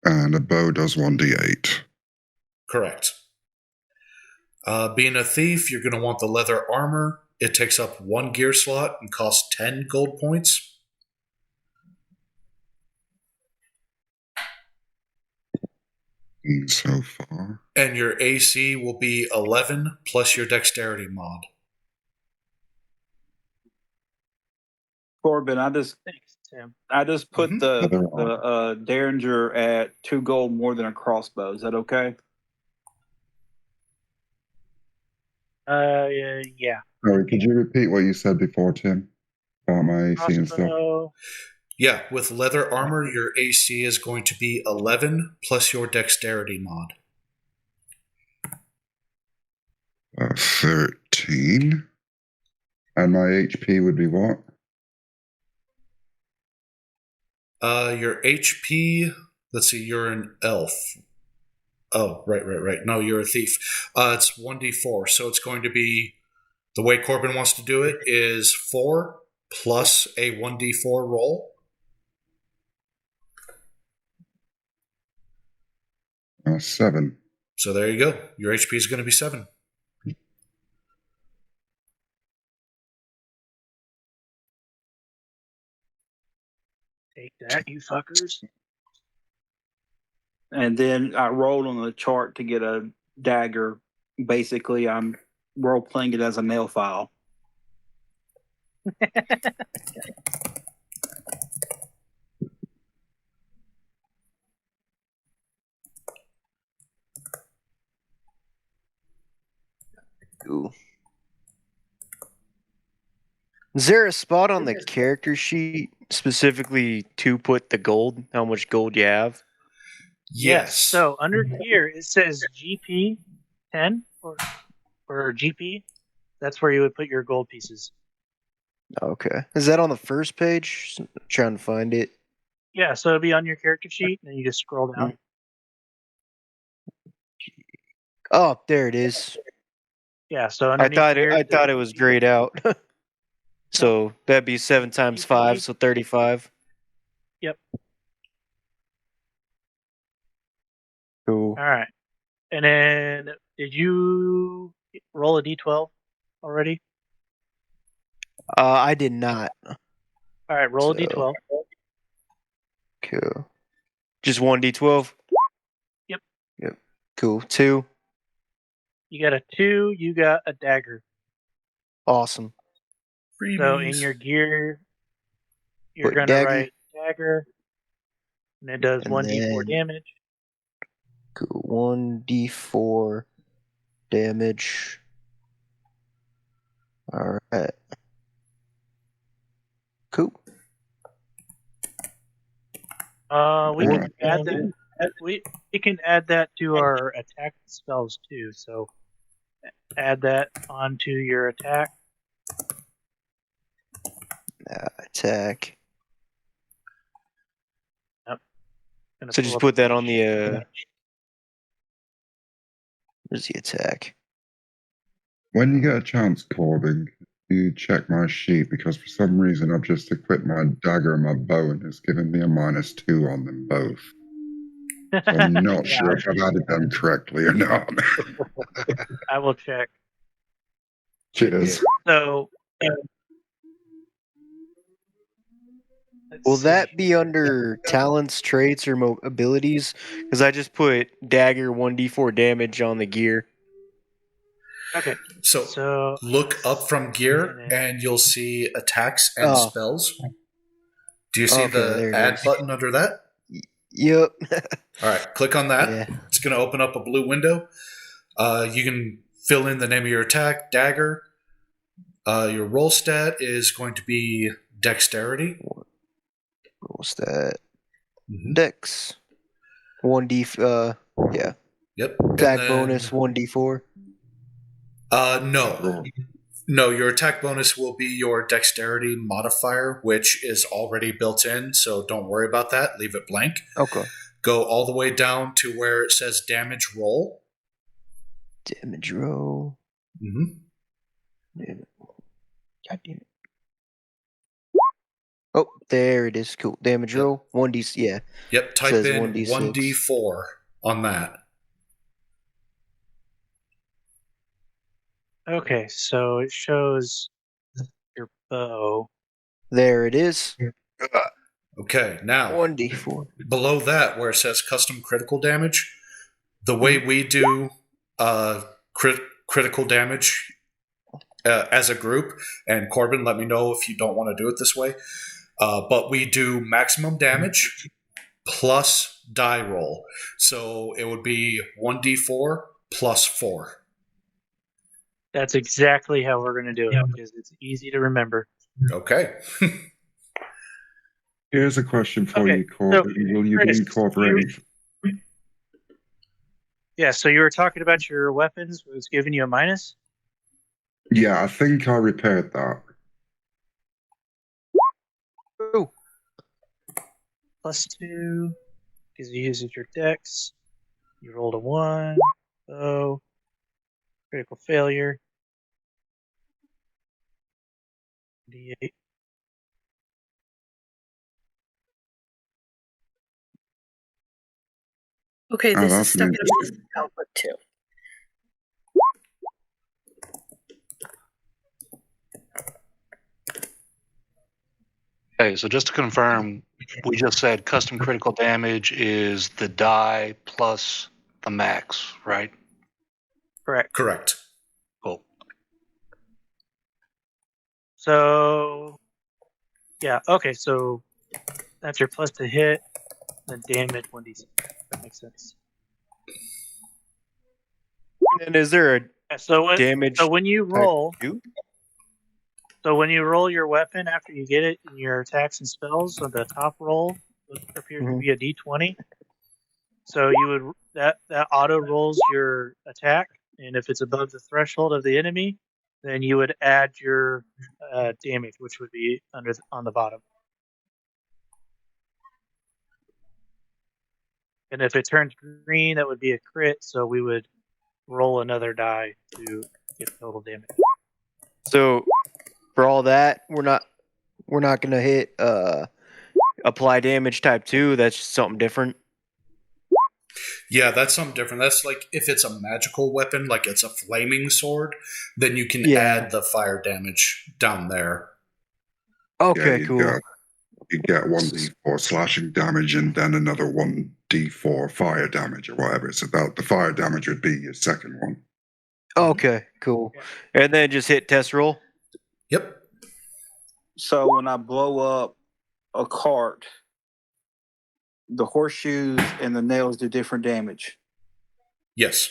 And a bow does 1d8? Correct. Being a thief, you're going to want the leather armor. It takes up 1 gear slot and costs 10 gold points. So far. And your AC will be 11 plus your dexterity mod. Corbin, Thanks, Tim. I just put Mhm. the Derringer at 2 gold more than a crossbow. Is that okay? Yeah. Sorry, could you repeat what you said before, Tim? About my AC and stuff. Crossbow. Yeah, with leather armor, your AC is going to be 11 plus your dexterity mod. 13. And my HP would be what? Your HP, let's see, you're an elf. Oh, right. No, you're a thief. It's 1d4, so it's going to be, the way Corbin wants to do it is 4 plus a 1d4 roll. 7. So there you go. Your HP is going to be 7. Take that, you fuckers. And then I rolled on the chart to get a dagger. Basically, I'm role playing it as a nail file. Ooh. Is there a spot on the character sheet specifically to put the gold? How much gold you have? Yes. So under here it says GP 10 or GP. That's where you would put your gold pieces. Okay. Is that on the first page? I'm trying to find it. Yeah, so it'll be on your character sheet, and then you just scroll down. Oh, there it is. Yeah, so I underneath thought it was grayed out. So that'd be 7 times 5, so 35. Yep. Cool. All right. And then, did you roll a d12 already? I did not. All right, roll a d12. Cool. Just 1d12? Yep. Cool. 2. You got a 2, you got a dagger. Awesome. So in your gear, you're Put going to dagger. write dagger, and it does And 1d4 then- damage. Cool. 1d4 damage. Alright. Cool. We can add that. We can add that to our attack spells too. So add that onto your attack. Attack. Gonna So pull just up put the that on page. the where's the attack? When you get a chance, Corbin, you check my sheet because for some reason I've just equipped my dagger and my bow and it's given me a -2 on them both. So I'm not sure if I've added them correctly or not. I will check. Cheers. So Will that be under talents, traits, or abilities? Because I just put dagger 1d4 damage on the gear. Okay. So look up from gear and you'll see attacks and spells. Do you see the add button under that? Yep. All right, click on that. Yeah. It's going to open up a blue window. You can fill in the name of your attack, dagger. Your roll stat is going to be dexterity. Roll stat. Dex. 1d. Yeah. Yep. Attack bonus 1d4. No. No, your attack bonus will be your dexterity modifier, which is already built in, so don't worry about that. Leave it blank. Okay. Go all the way down to where it says damage roll. Damage roll. Mm-hmm. God damn it. Oh, there it is. Cool. Damage roll. 1d. Yeah. Yep. Type Says in 1d6. 1d4 on that. Okay, so it shows your bow. There it is. Okay, now 1d4. below that, where it says custom critical damage, The way we do critical damage as a group, and Corbin, let me know if you don't want to do it this way, but we do maximum damage plus die roll. So it would be 1d4 plus 4. That's exactly how we're going to do it because it's easy to remember. Okay. Here's a question for Okay, you, Corbin. so, Will you Chris, be incorporating? Yeah, so you were talking about your weapons was giving you a minus? Yeah, I think I repaired that. Ooh. +2, because you used your dex. You rolled a 1, so critical failure. D8. Okay, Oh, this is that's stuck an in a system output too. Okay, so just to confirm, we just said custom critical damage is the die plus the max, right? Correct. Correct. Cool. So, yeah, okay, so that's your plus to hit, then damage 1d6. That makes sense. And is there a Yeah, so damage? when you roll, two? so when you roll your weapon after you get it in your attacks and spells, so the top roll appears to be a d20. So you would that auto rolls your attack, and if it's above the threshold of the enemy, then you would add your damage, which would be on the bottom. And if it turns green, that would be a crit. So we would roll another die to get total damage. So for all that, we're not gonna hit apply damage type 2. That's just something different. Yeah, that's something different. That's like if it's a magical weapon, like it's a flaming sword, then you can add the fire damage down there. Okay, Yeah, cool. You get 1d4 slashing damage and then another 1d4 fire damage or whatever. So that the fire damage would be your second one. Okay, cool. And then just hit test roll. Yep. So when I blow up a cart, the horseshoes and the nails do different damage. Yes.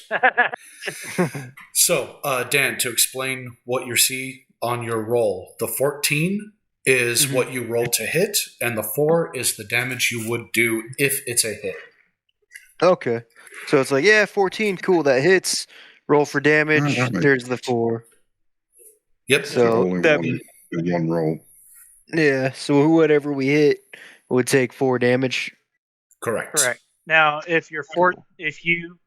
So, Dan, to explain what you see on your roll, the 14 is what you roll to hit, and the 4 is the damage you would do if it's a hit. Okay. So it's like, 14, cool, that hits. Roll for damage. There's the 4. Yep. So one roll. Yeah, so whatever we hit would take 4 damage. Correct. Now, if you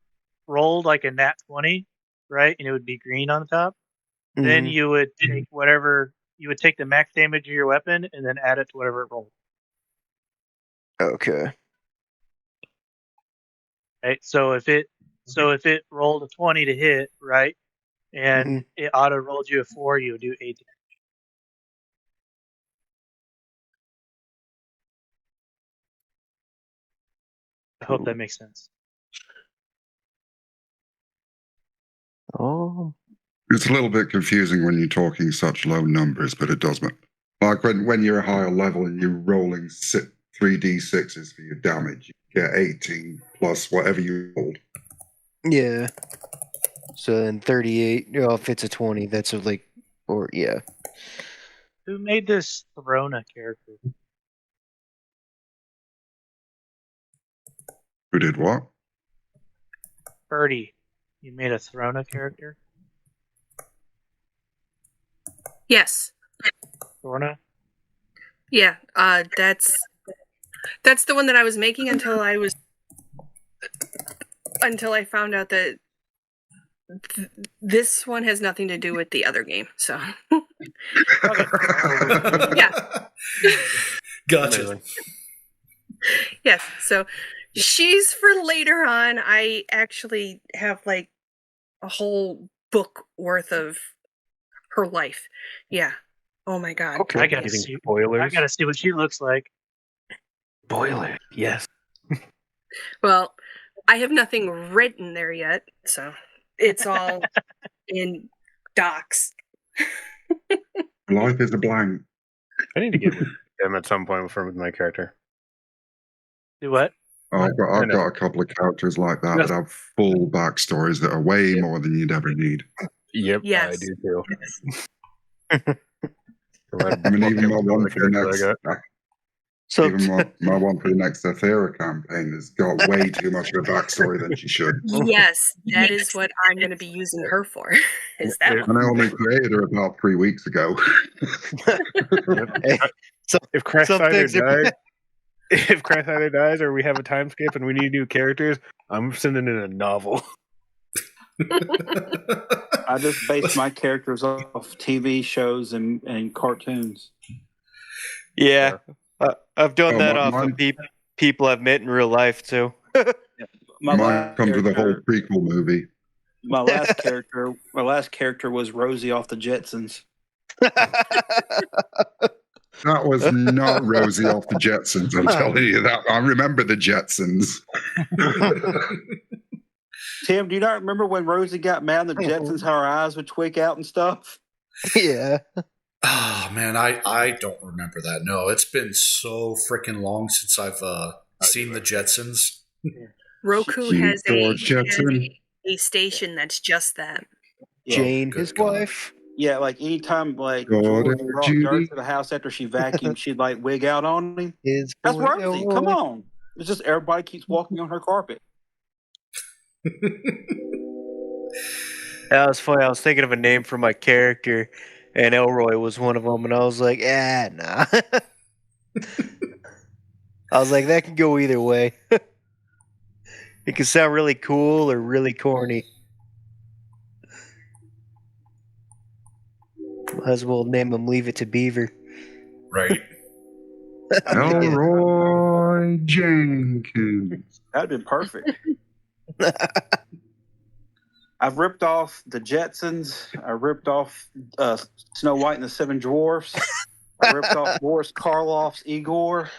rolled like a nat 20, right, and it would be green on the top, then you would take you would take the max damage of your weapon and then add it to whatever it rolled. Okay. Right. So if it rolled a 20 to hit, right, and it auto rolled you a 4, you would do 8 damage. I hope that makes sense. Oh. It's a little bit confusing when you're talking such low numbers, but it does. Like when you're a higher level and you're rolling 3d6s for your damage, you get 18 plus whatever you rolled. Yeah. So then 38, if it's a 20, that's yeah. Who made this Throna character? Who did what? Birdie. You made a Throna character? Yes. Throna? Yeah, that's the one that I was making until I found out that this one has nothing to do with the other game. So, yeah, Gotcha. Yes. So she's for later on. I actually have like a whole book worth of her life. Yeah. Oh my god. Okay. I gotta see what she looks like. Boiler. Yes. Well, I have nothing written there yet, so it's all in docs. Life is a blank. I need to get with him at some point with my character. Do what? I've got a couple of characters like that that have full backstories that are way more than you'd ever need. Yep, Yes. I do too. Yes. I mean, even my one for the next, So my one for the next Aoethera campaign has got way too much of a backstory than she should. Yes, that is what I'm going to be using her for. Is that And I only created her about 3 weeks ago. If Crash either dies or we have a time skip and we need new characters, I'm sending in a novel. I just base my characters off TV shows and cartoons. yeah, I've done that mine- off of people I've met in real life too. Mine comes with a whole prequel movie. My last character was Rosie off the Jetsons. That was not Rosie off the Jetsons, I'm telling you that. I remember the Jetsons. Tim, do you not remember when Rosie got mad at the Jetsons, how her eyes would twig out and stuff? Yeah. Oh man, I don't remember that. No, it's been so freaking long since I've seen the Jetsons. Roku Gee, has George Jetson. a station that's just that. Jane, good his God. wife. Yeah, like anytime like God, George brought Judy. dirt to the house after she vacuumed, she'd like wig out on him. His That's boy, Rosie. Come on. It's just everybody keeps walking on her carpet. That was funny. I was thinking of a name for my character, and Elroy was one of them, and I was like, nah. I was like, that can go either way. It can sound really cool or really corny. Might as well name him Leave It to Beaver. Right. Elroy Jenkins. That'd been perfect. I've ripped off the Jetsons. I ripped off Snow White and the Seven Dwarfs. I ripped off Boris Karloff's Igor.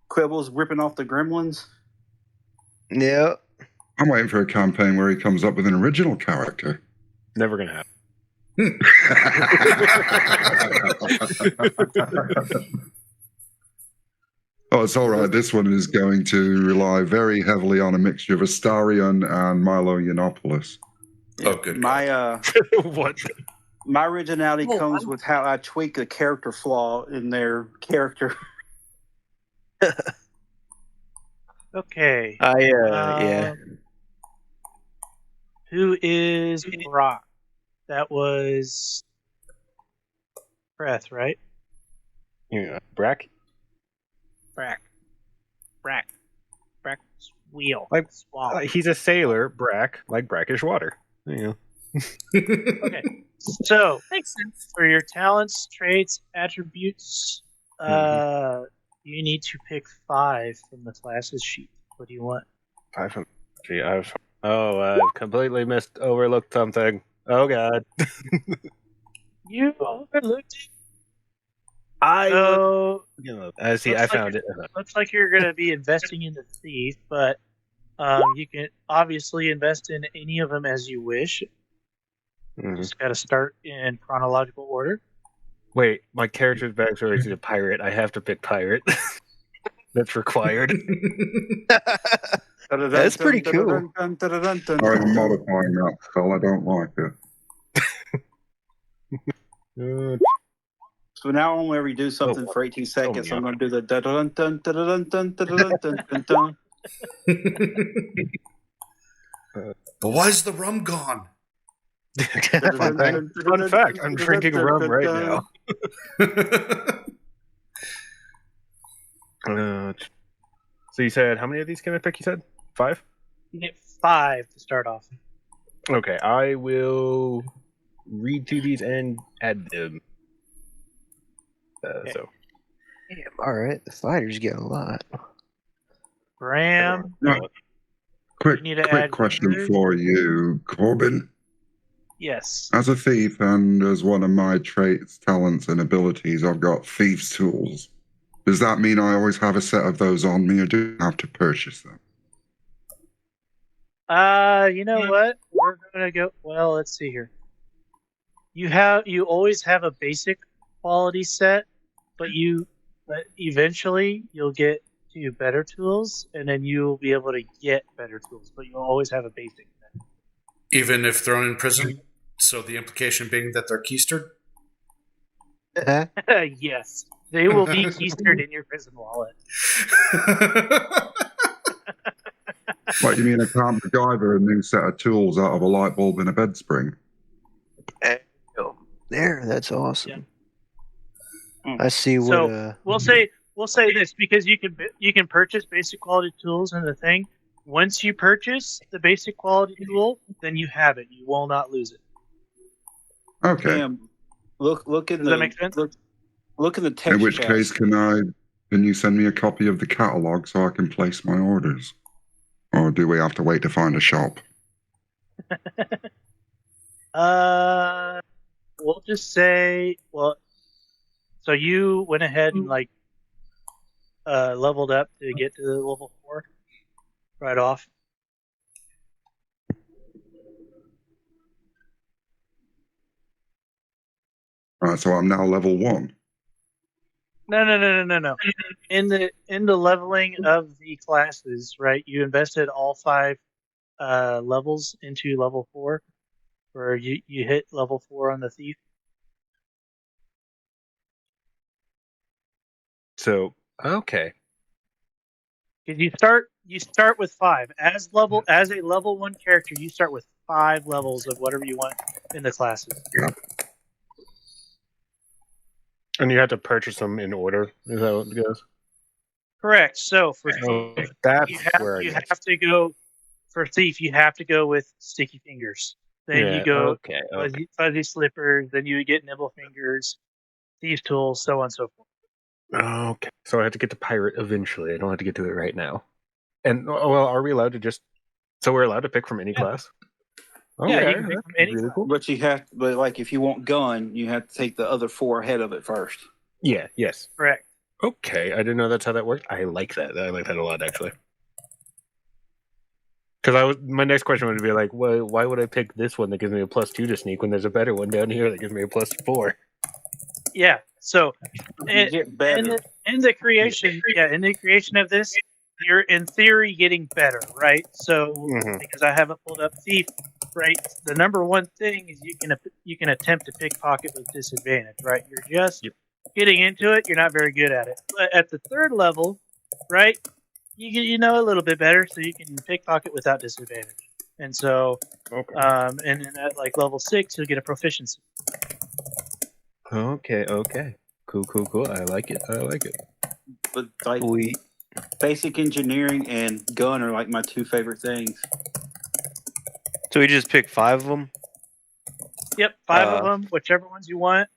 Quibble's ripping off the Gremlins. Yeah. I'm waiting for a campaign where he comes up with an original character. Never gonna happen. Oh, it's all right. This one is going to rely very heavily on a mixture of Astarion and Milo Yiannopoulos. Oh, good. My What? my originality Oh, comes wow. with how I tweak a character flaw in their character. Okay. Yeah. Who is Brock? That was Breath, right? Yeah, Brack? Brack's wheel. Like, Swamp. he's a sailor, Brack, like brackish water. Yeah. Okay. So, Makes sense. for your talents, traits, attributes, you need to pick 5 from the classes sheet. What do you want? I've completely overlooked something. Oh god. You overlooked it. I So, see. I found it. looks like you're going to be investing in the thief, but you can obviously invest in any of them as you wish. Just got to start in chronological order. Wait, my character's backstory is a pirate. I have to pick pirate. That's required. That's pretty cool. I'm modifying that spell. I don't like it. So now whenever you do something for 18 seconds, yeah. I'm going to do the dun dun dun dun dun dun dun dun dun. But why is the rum gone? Fun fact, I'm drinking rum right now. So you said, how many of these can I pick? You said 5? You get 5 to start off. Okay, I will read 2 these and add them. So Damn, all right. The fighters get a lot. Bram, Quick You need to add question yours? for you, Corbin. yes. As a thief and as one of my traits, talents, and abilities, I've got thieves' tools. Does that mean I always have a set of those on me, or do I have to purchase them? You know what? We're gonna go. Well, let's see here. You always have a basic quality set, but eventually you'll get to better tools, and then you'll be able to get better tools. But you'll always have a basic set. Even if thrown in prison? So the implication being that they're keistered? Yes, they will be keistered in your prison wallet. What, you mean I can't MacGyver a new set of tools out of a light bulb in a bed spring? There, that's awesome. Yeah. I see what. So we'll say this, because you can purchase basic quality tools in the thing. Once you purchase the basic quality tool, then you have it. You will not lose it. Okay. Damn. Look in Does the that make sense? Look in the text. In which chat. case, can you send me a copy of the catalog so I can place my orders? Or do we have to wait to find a shop? We'll just say, so you went ahead and leveled up to get to the level 4 right off. Alright, so I'm now level 1. No. In the leveling of the classes, right? You invested all 5 levels into level 4, where you hit level 4 on the thief. So okay. You start with 5 as a level 1 character. You start with 5 levels of whatever you want in the classes. Yeah. And you have to purchase them in order. Is that what it goes? Correct. So for Oh, that's you have to go for thief. You have to go with sticky fingers. Then you go fuzzy slippers. Then you get nibble fingers, thieves tools, so on and so forth. Okay. So I have to get to pirate eventually. I don't have to get to it right now. And well, are we allowed to just? So we're allowed to pick from any class? Okay, Yeah, you can pick from any really cool. But if you want gun, you have to take the other 4 ahead of it first. Yeah. Yes. Correct. Okay, I didn't know that's how that worked. I like that. I like that a lot, actually. Because my next question would be like, why would I pick this one that gives me a +2 to sneak when there's a better one down here that gives me a +4? Yeah. So Get better. in the creation of this, you're in theory getting better, right? So because I haven't pulled up thief, right? The number one thing is you can attempt to pickpocket with disadvantage, right? You're just getting into it. You're not very good at it. But at the 3rd level, right? You know a little bit better, so you can pickpocket without disadvantage. And so, and then at level 6, you'll get a proficiency. Okay. Cool. I like it. But basic engineering and gun are like my 2 favorite things. So we just pick 5 of them? Yep, 5 of them, whichever ones you want.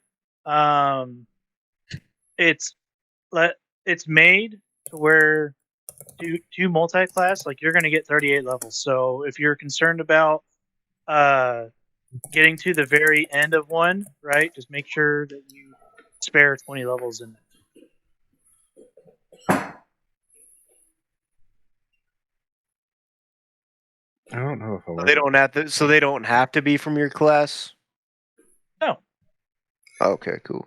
It's made to where two multi-class, you're going to get 38 levels. So if you're concerned about getting to the very end of one, right, just make sure that you spare 20 levels in there. I don't know if I want. They don't have to be from your class? No. Okay, cool.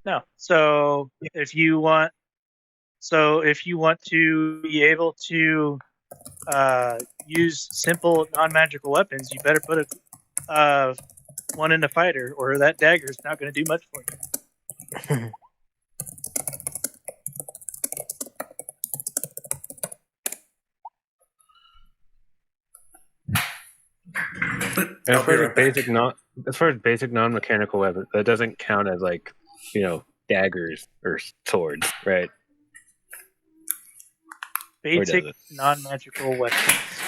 No. So if you want to be able to use simple non-magical weapons, you better put one in a fighter, or that dagger's not going to do much for you. As far as basic non-mechanical weapons, that doesn't count as daggers or swords, right? Basic non-magical weapons.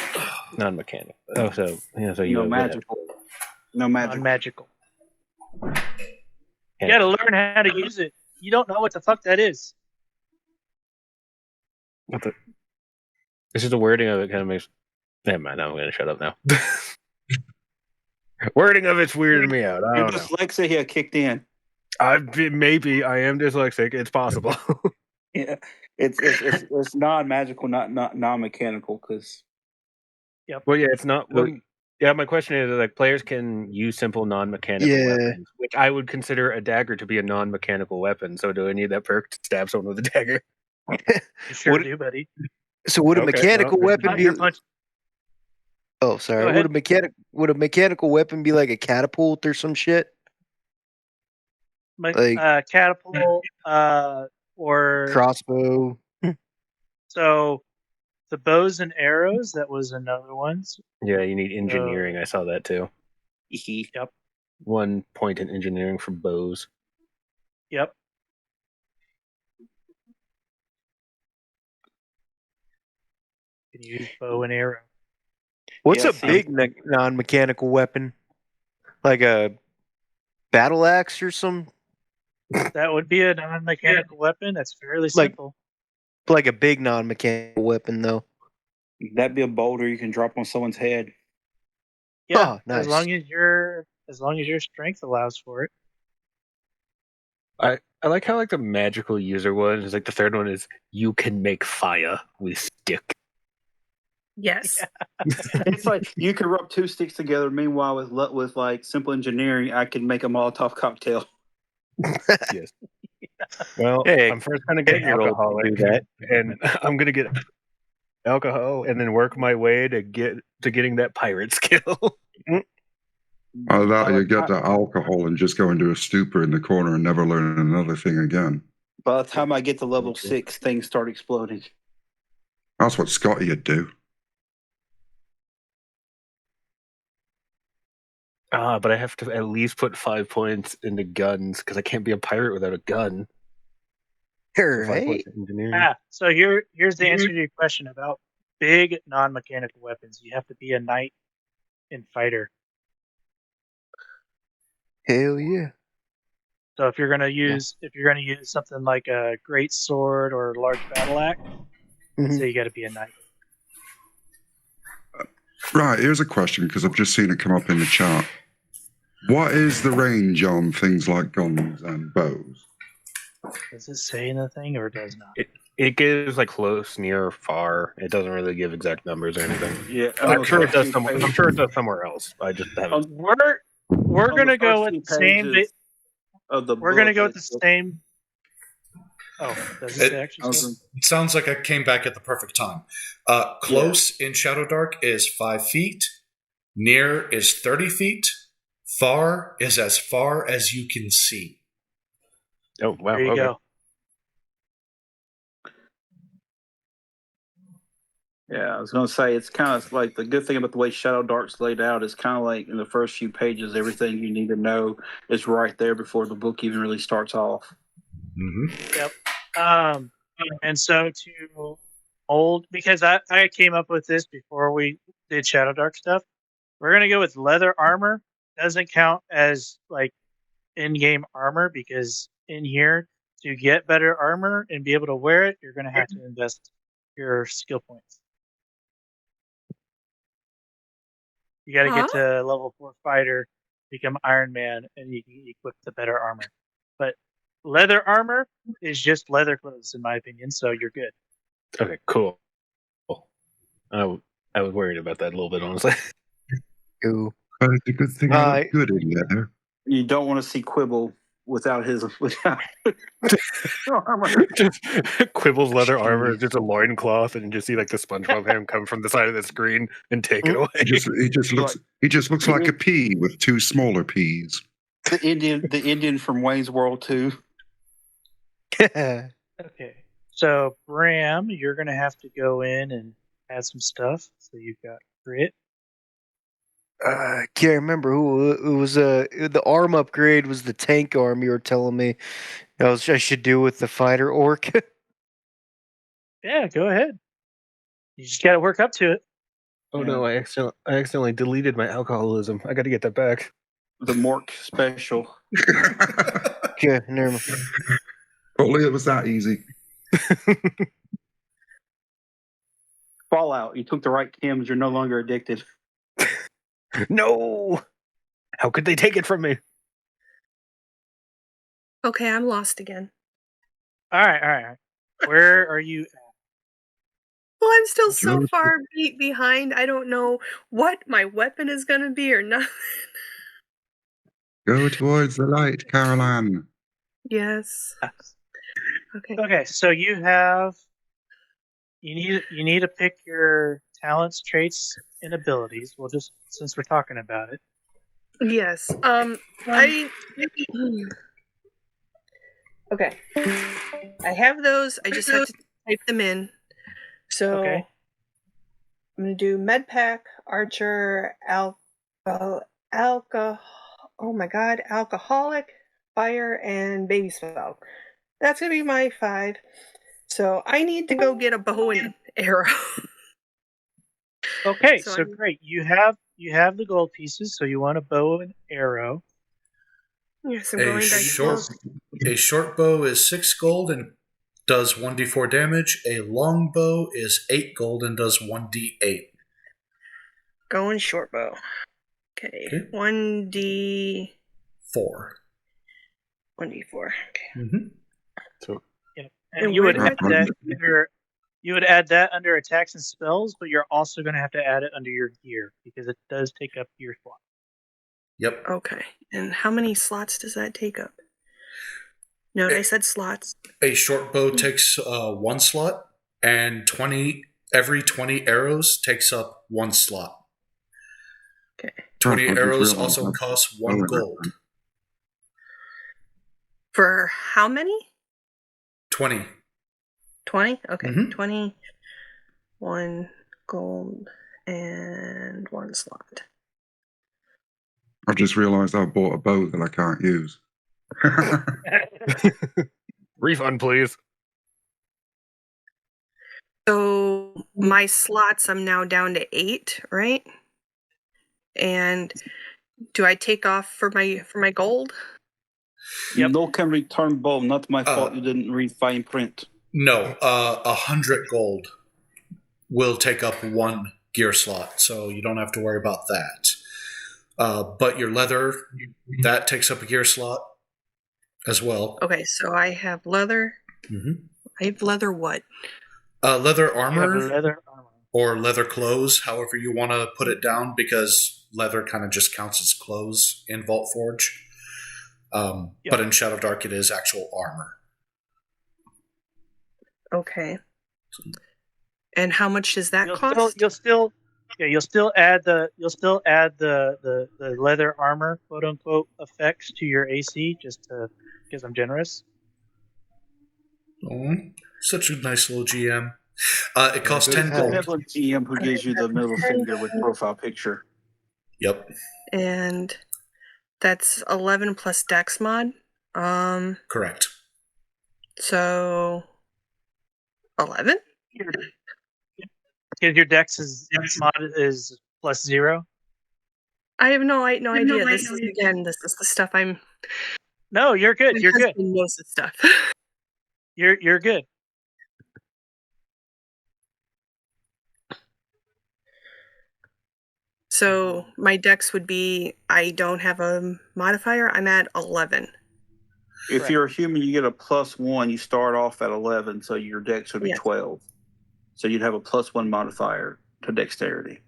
Non-mechanical. Oh, so No magical. Non-magical. You got to learn how to use it. You don't know what the fuck that is. This is the wording of it kind of makes. Never mind. I'm going to shut up now. Wording of it's weirding me out. I don't know. Dyslexia kicked in. Maybe I am dyslexic. It's possible. Yeah, it's non-magical, not non-mechanical. Because Well, yeah, it's not. Well, yeah, my question is like players can use simple non-mechanical weapons, which I would consider a dagger to be a non-mechanical weapon. So do I need that perk to stab someone with a dagger? You sure do, buddy. So would a mechanical weapon be? Oh, sorry. Would a mechanical weapon be like a catapult or some shit? Like catapult, or crossbow. So the bows and arrows, that was another one. Yeah, you need engineering. I saw that too. Yep. 1 point in engineering for bows. Yep. You can use bow and arrow. What's a big non-mechanical weapon? Like a battle axe or some? That would be a non-mechanical weapon. That's fairly simple. Like a big non-mechanical weapon, though. That'd be a boulder you can drop on someone's head. Yeah, nice. as long as your strength allows for it. I like how like the magical user one is like the third one is you can make fire with stick. Yes. It's like you could rub 2 sticks together. Meanwhile, with like simple engineering, I can make a Molotov cocktail. Yes. Well, hey, I'm first going to get alcohol, and I'm going to get alcohol, and then work my way to getting that pirate skill. Either that or you get the alcohol and just go into a stupor in the corner and never learn another thing again. By the time I get to level 6, things start exploding. That's what Scotty would do. But I have to at least put 5 points into guns because I can't be a pirate without a gun. Right. So here's the answer to your question about big non-mechanical weapons. You have to be a knight and fighter. Hell yeah. So if you're gonna use something like a great sword or a large battle axe, so you got to be a knight. Right, here's a question because I've just seen it come up in the chat. What is the range on things like guns and bows? Does it say anything or does not? It gives like close, near, far. It doesn't really give exact numbers or anything. Yeah, I'm sure it does somewhere. I'm sure it does somewhere else. I just haven't. We're gonna go with the same. We're gonna go with the same. Oh, does it actually? It sounds like I came back at the perfect time. Close in Shadowdark is 5 feet. Near is 30 feet. Far is as far as you can see. Oh, wow. There you go. Yeah, I was going to say, it's kind of like the good thing about the way Shadowdark's laid out is kind of like in the first few pages, everything you need to know is right there before the book even really starts off. Mm-hmm. Yep. And so because I came up with this before we did Shadowdark stuff, we're going to go with leather armor. Doesn't count as like in-game armor because in here, to get better armor and be able to wear it, you're going to have to invest your skill points. You got to get to level 4 fighter, become Iron Man, and you can equip the better armor. But leather armor is just leather clothes, in my opinion, so you're good. Okay, cool. I was worried about that a little bit, honestly. Ooh. But it's a good thing I look good in leather. You don't want to see Quibble without armor. Just Quibble's leather armor is just a loincloth, and you just see like the SpongeBob hand come from the side of the screen and take it away. He just looks like a pea with 2 smaller peas. The Indian from Wayne's World 2. Okay. So Bram, you're gonna have to go in and add some stuff. So you've got grit. I can't remember who it was. The arm upgrade was the tank arm. You were telling me I should do with the fighter orc. Yeah, go ahead. You just got to work up to it. Oh no! I accidentally deleted my alcoholism. I got to get that back. The Mork special. Yeah, never mind. Only it was that easy. Fallout. You took the right chems. You're no longer addicted. No! How could they take it from me? Okay, I'm lost again. All right. Where are you? Well, I'm still so Go far behind. I don't know what my weapon is going to be or nothing. Go towards the light, Caroline. Yes. Okay. Okay, so you need to pick your talents, traits, and abilities. Well, just since we're talking about it. Yes. Okay. I have those. I just have to type them in. So Okay. I'm going to do MedPack, Archer, Alcoholic, Fire, and Baby Spell. That's going to be my 5. So I need to go get a bow and arrow. Okay, so great. You have the gold pieces, so you want a bow and arrow. Yes, I'm going back. A short bow is 6 gold and does 1d4 damage. A long bow is 8 gold and does 1d8. Going short bow. Okay. 1d4. 1d4. Okay. Mm-hmm. So, and you would add that under attacks and spells, but you're also going to have to add it under your gear because it does take up gear slot. Yep. Okay. And how many slots does that take up? No, I said slots. A short bow takes 1 slot, and every 20 arrows takes up 1 slot. Okay. 20 arrows also cost 1 gold. For how many? 20. 20? Okay. Mm-hmm. 20, 1 gold, and 1 slot. I've just realised I've bought a bow that I can't use. Refund, please. So my slots, I'm now down to 8, right? And do I take off for my gold? Yep. No can return bow. Not my fault. You didn't read fine print. No, 100 gold will take up 1 gear slot, so you don't have to worry about that. But your leather, that takes up a gear slot as well. Okay, so I have leather. Mm-hmm. I have leather what? Leather armor, leather armor or leather clothes, however you want to put it down, because leather kind of just counts as clothes in Voltforge. But in Shadowdark, it is actual armor. Okay. And how much does that cost? You'll still add the leather armor, quote unquote, effects to your AC just because I'm generous. Oh, such a nice little GM. It costs 10 gold. That's what GM who gives you the middle finger with profile picture. Yep. And that's 11 plus Dex mod. Correct. So 11? Because your Dex mod is plus 0. I have no idea. This is the stuff I'm. No, you're good. You're good. Knows the stuff. You're good. So my Dex would be. I don't have a modifier. I'm at 11. If you're a human, you get a +1. You start off at 11, so your Dex would be 12. So you'd have a +1 modifier to dexterity.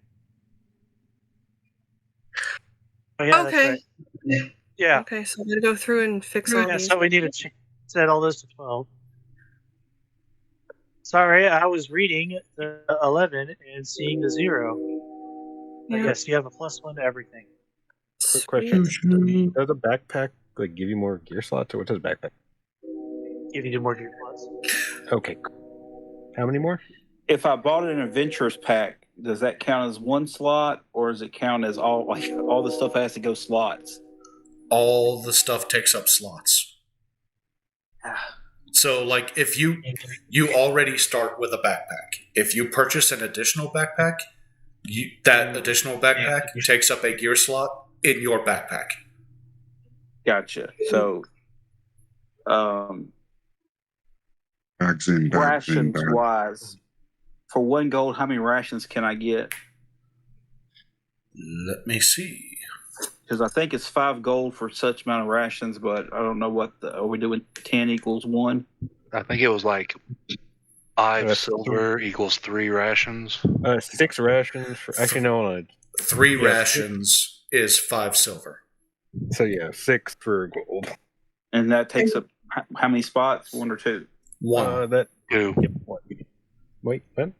Oh, yeah, okay. That's right. Yeah. Okay, so I'm gonna go through and fix all these. So we need to set all those to 12. Sorry, I was reading the 11 and seeing the 0. But yes, you have a +1 to everything. Quick question: does a backpack give you more gear slots, or what does backpack give you more gear slots? Okay. How many more? If I bought an adventurers pack, does that count as 1 slot, or does it count as all the stuff has to go slots? All the stuff takes up slots. So, like, if you already start with a backpack. If you purchase an additional backpack, that additional backpack takes up a gear slot in your backpack. Gotcha. So, rations wise, for 1 gold, how many rations can I get? Let me see. because I think it's 5 gold for such amount of rations, but I don't know what are we doing 10 equals 1? I think it was like 5 silver equals 3 rations. 6 rations. Actually, no. 3 rations is 5 silver. So yeah, 6 for gold. And that takes up how many spots? 1 or 2? 1. That 2. Yep. Wait, what?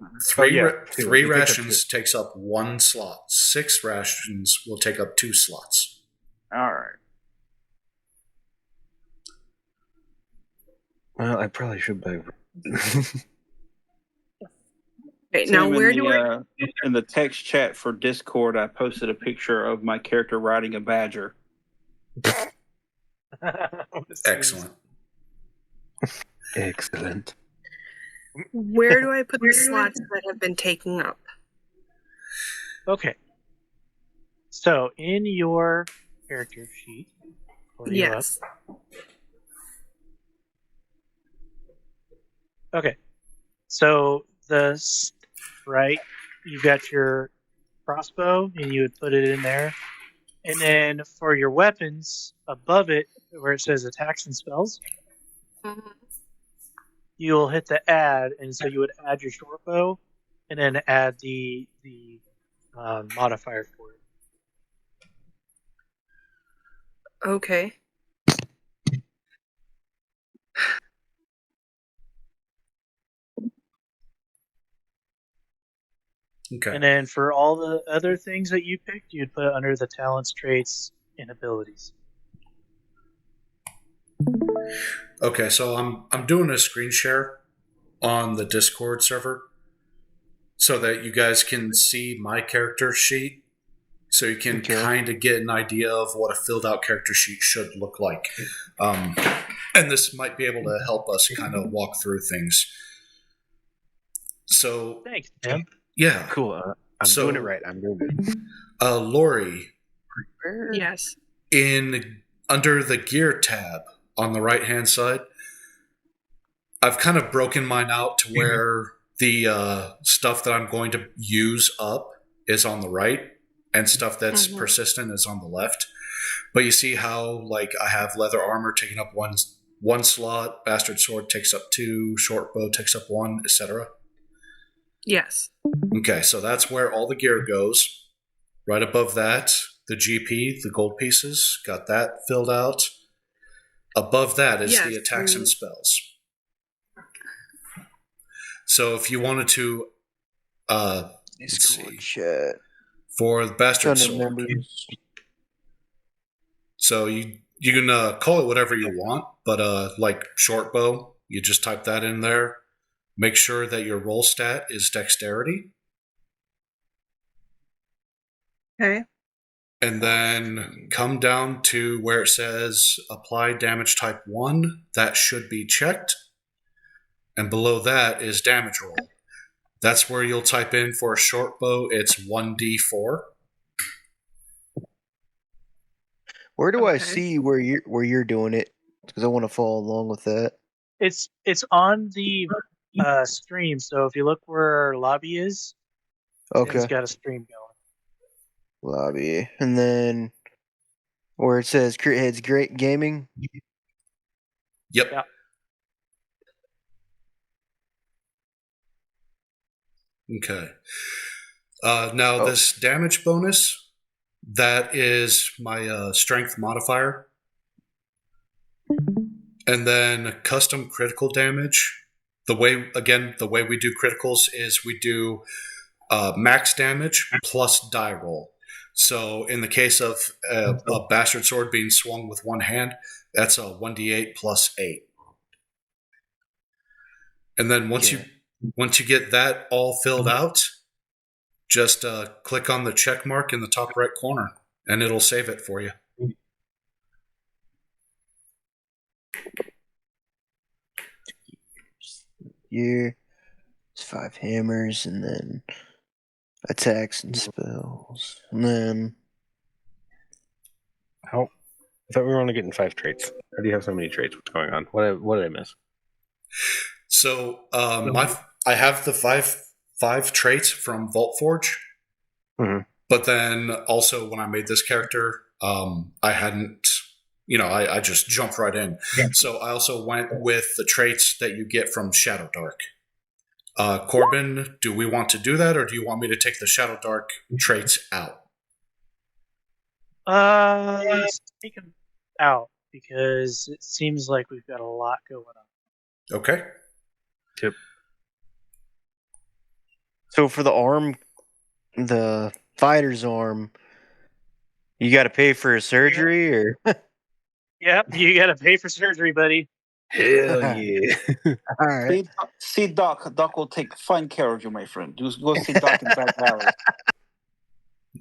3 rations takes up 1 slot. 6 rations will take up 2 slots. All right. Well, I probably should buy. Okay, now where in the text chat for Discord, I posted a picture of my character riding a badger. Excellent. Excellent. Where do I put the slots that have been taken up? So in your character sheet. Yes. Okay. So right, you got your crossbow, and you would put it in there. And then for your weapons, above it, where it says attacks and spells, you'll hit the add, and so you would add your short bow, and then add the modifier for it. Okay. Okay. And then for all the other things that you picked, you'd put it under the talents, traits, and abilities. Okay, so I'm doing a screen share on the Discord server so that you guys can see my character sheet, so you can kind of get an idea of what a filled out character sheet should look like. And this might be able to help us kind of walk through things. So thanks, Tim. Yeah. Cool. I'm doing it right. I'm doing it. Lori. Yes. Under the gear tab on the right hand side, I've kind of broken mine out to where the stuff that I'm going to use up is on the right, and stuff that's persistent is on the left. But you see how, like, I have leather armor taking up one slot, bastard sword takes up 2, short bow takes up 1, etc. Yes. Okay, so that's where all the gear goes. Right above that, the GP, the gold pieces, got that filled out. Above that is the attacks and spells. So if you wanted to, let's see, for the bastard sword. So you can call it whatever you want, but like short bow, you just type that in there. Make sure that your roll stat is dexterity. Okay. And then come down to where it says apply damage type 1. That should be checked. And below that is damage roll. That's where you'll type in for a short bow, it's 1d4. Where do I see where you're doing it? Because I want to follow along with that. It's on the stream. So if you look where our lobby is, it's got a stream going. Lobby, and then where it says CritHeads Great Gaming. Yep. Yeah. Okay. Now this damage bonus, that is my strength modifier. And then custom critical damage. The way we do criticals is we do max damage plus die roll. So in the case of a bastard sword being swung with one hand, that's a 1d8 plus 8. And then once you get that all filled out, just click on the check mark in the top right corner, and it'll save it for you. Here, it's 5 hammers, and then attacks and spells, and then I thought we were only getting 5 traits. How do you have so many traits? What's going on? What did I miss? So I have the five traits from Voltforge, but then also when I made this character, I hadn't, I just jumped right in. Yeah. So I also went with the traits that you get from Shadowdark. Corbin, do we want to do that, or do you want me to take the Shadowdark traits out? Let's take them out because it seems like we've got a lot going on. Okay. Yep. So for the fighter's arm, you got to pay for a surgery, or Yep, you got to pay for surgery, buddy. Hell yeah! all right. See Doc. Doc will take fine care of you, my friend. Just go see Doc in Back Valley.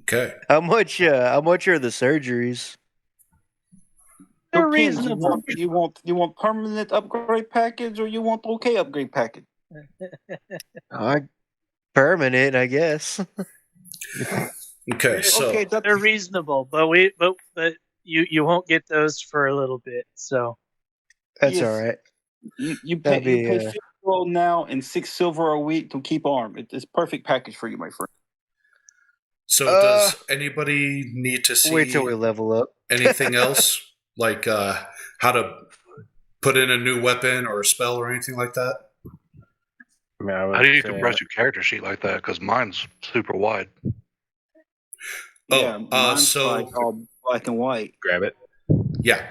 Okay. How much are the surgeries? They're Depends. reasonable. You want permanent upgrade package, or you want okay upgrade package? Permanent, I guess. Okay. So Okay, They're reasonable, but you won't get those for a little bit. So That's Yes. all right. You pay That'd be, 50 gold now and 6 silver a week to keep arm. It's perfect package for you, my friend. So does anybody need to see Wait till we level up. anything else, like how to put in a new weapon or a spell or anything like that? I mean, I would How do you say- compress your character sheet like that? Because mine's super wide. Oh, mine's so- like all black and white. grab it? Yeah.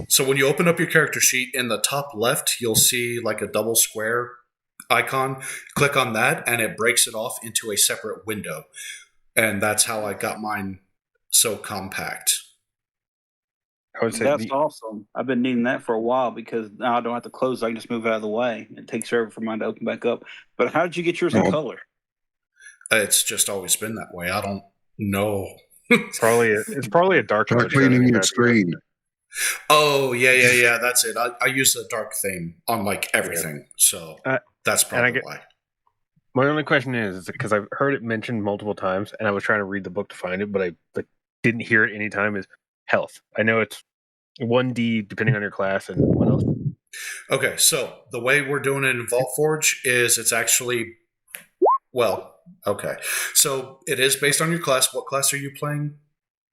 So when you open up your character sheet, in the top left, you'll see like a double square icon. Click on that, and it breaks it off into a separate window. And that's how I got mine so compact. I would say That's awesome. I've been needing that for a while because now I don't have to close. I can just move out of the way. It takes forever for mine to open back up. But how did you get yours in color? It's just always been that way. I don't know. it's probably a dark Try mode. cleaning your screen. Oh, yeah. That's it. I use the dark theme on like everything. So that's probably why. My only question is because I've heard it mentioned multiple times, and I was trying to read the book to find it, but I didn't hear it any time. Is health? I know it's 1d depending on your class, and what else? Okay, so the way we're doing it in Voltforge is it's actually okay. So it is based on your class. What class are you playing?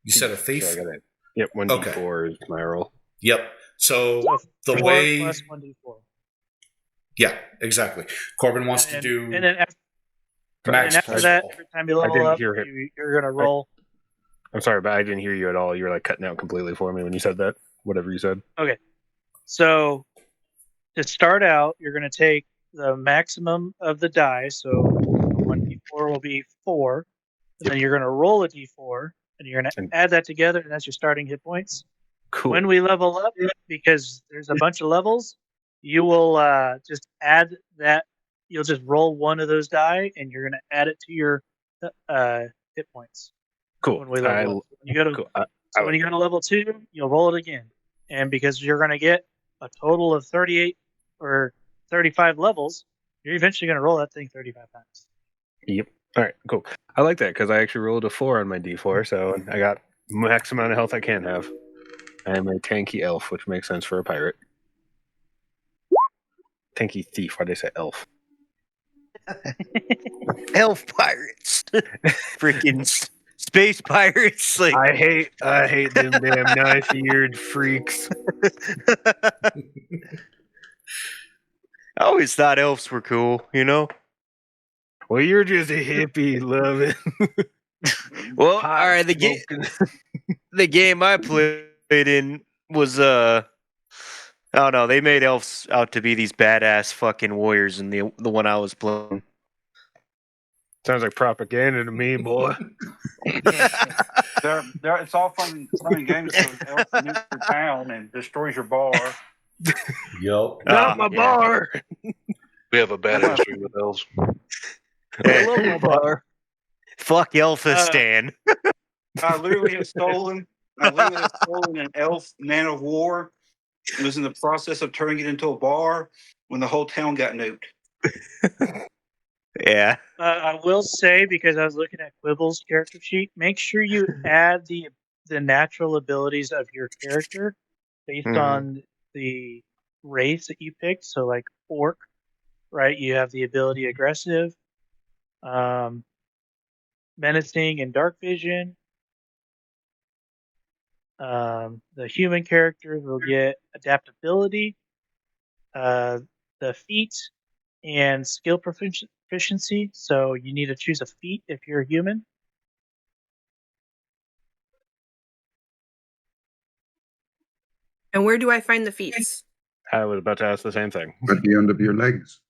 You said a thief. Sure, I got it. Yep, 1d4 is my roll. Yep. So the 4 way plus 1d4. Yeah, exactly. Corbin wants to do and then after that, every time you level up, you're going to roll. I'm sorry, but I didn't hear you at all. You were like cutting out completely for me when you said that. Whatever you said. Okay. So to start out, you're going to take the maximum of the die. So 1d4 will be 4. And then you're going to roll a d4, and you're going to add that together, and that's your starting hit points. Cool. When we level up, because there's a bunch of levels, you will just add that. You'll just roll one of those die, and you're going to add it to your hit points. Cool. When we level up. When you go to level 2, you'll roll it again. And because you're going to get a total of 38 or 35 levels, you're eventually going to roll that thing 35 times. Yep. All right, cool. I like that because I actually rolled a 4 on my d4, so I got max amount of health I can have. I am a tanky elf, which makes sense for a pirate. Tanky thief. Why'd I say elf? Elf pirates. Freaking space pirates. Like I hate them damn knife-eared freaks. I always thought elves were cool, you know? Well, you're just a hippie, love it. Well, all right, the game I played in was I don't know, they made elves out to be these badass fucking warriors in the one I was playing. Sounds like propaganda to me, boy. It's all fun and games until elf nuke your town and destroys your bar. Yo. Not my bar. We have a bad history with elves. I love my bar. Fuck Elphistan. I literally have stolen an elf man of war and was in the process of turning it into a bar when the whole town got nuked. Yeah. I will say, because I was looking at Quibble's character sheet, make sure you add the natural abilities of your character based on the race that you picked. So, like orc, right? You have the ability aggressive, menacing, and dark vision. The human characters will get adaptability, the feat, and skill proficiency. So you need to choose a feat if you're a human. And where do I find the feats? I was about to ask the same thing. At the end of your legs.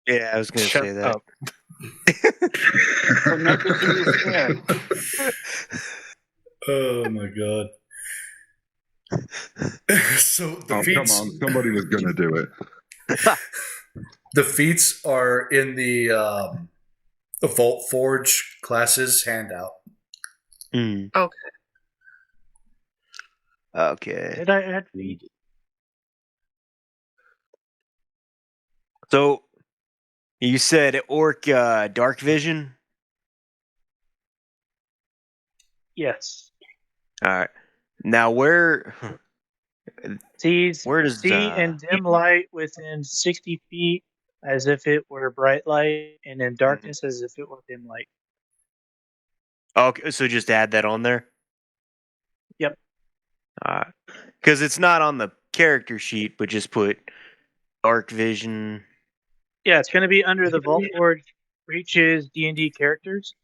Yeah, I was going to Shut say that. up. Connected to your skin. Oh my god. So the feats. Come on, somebody was going to do it. The feats are in the Voltforge classes handout. Mm. Okay. Okay. Did I add feat? So you said orc dark vision. Yes. All right. Now where Sees where does see and dim light within 60 feet as if it were bright light, and in darkness as if it were dim light. Okay, so just add that on there. Yep. Because it's not on the character sheet, but just put dark vision. Yeah, it's going to be under the Voltforge Reaches D&D characters.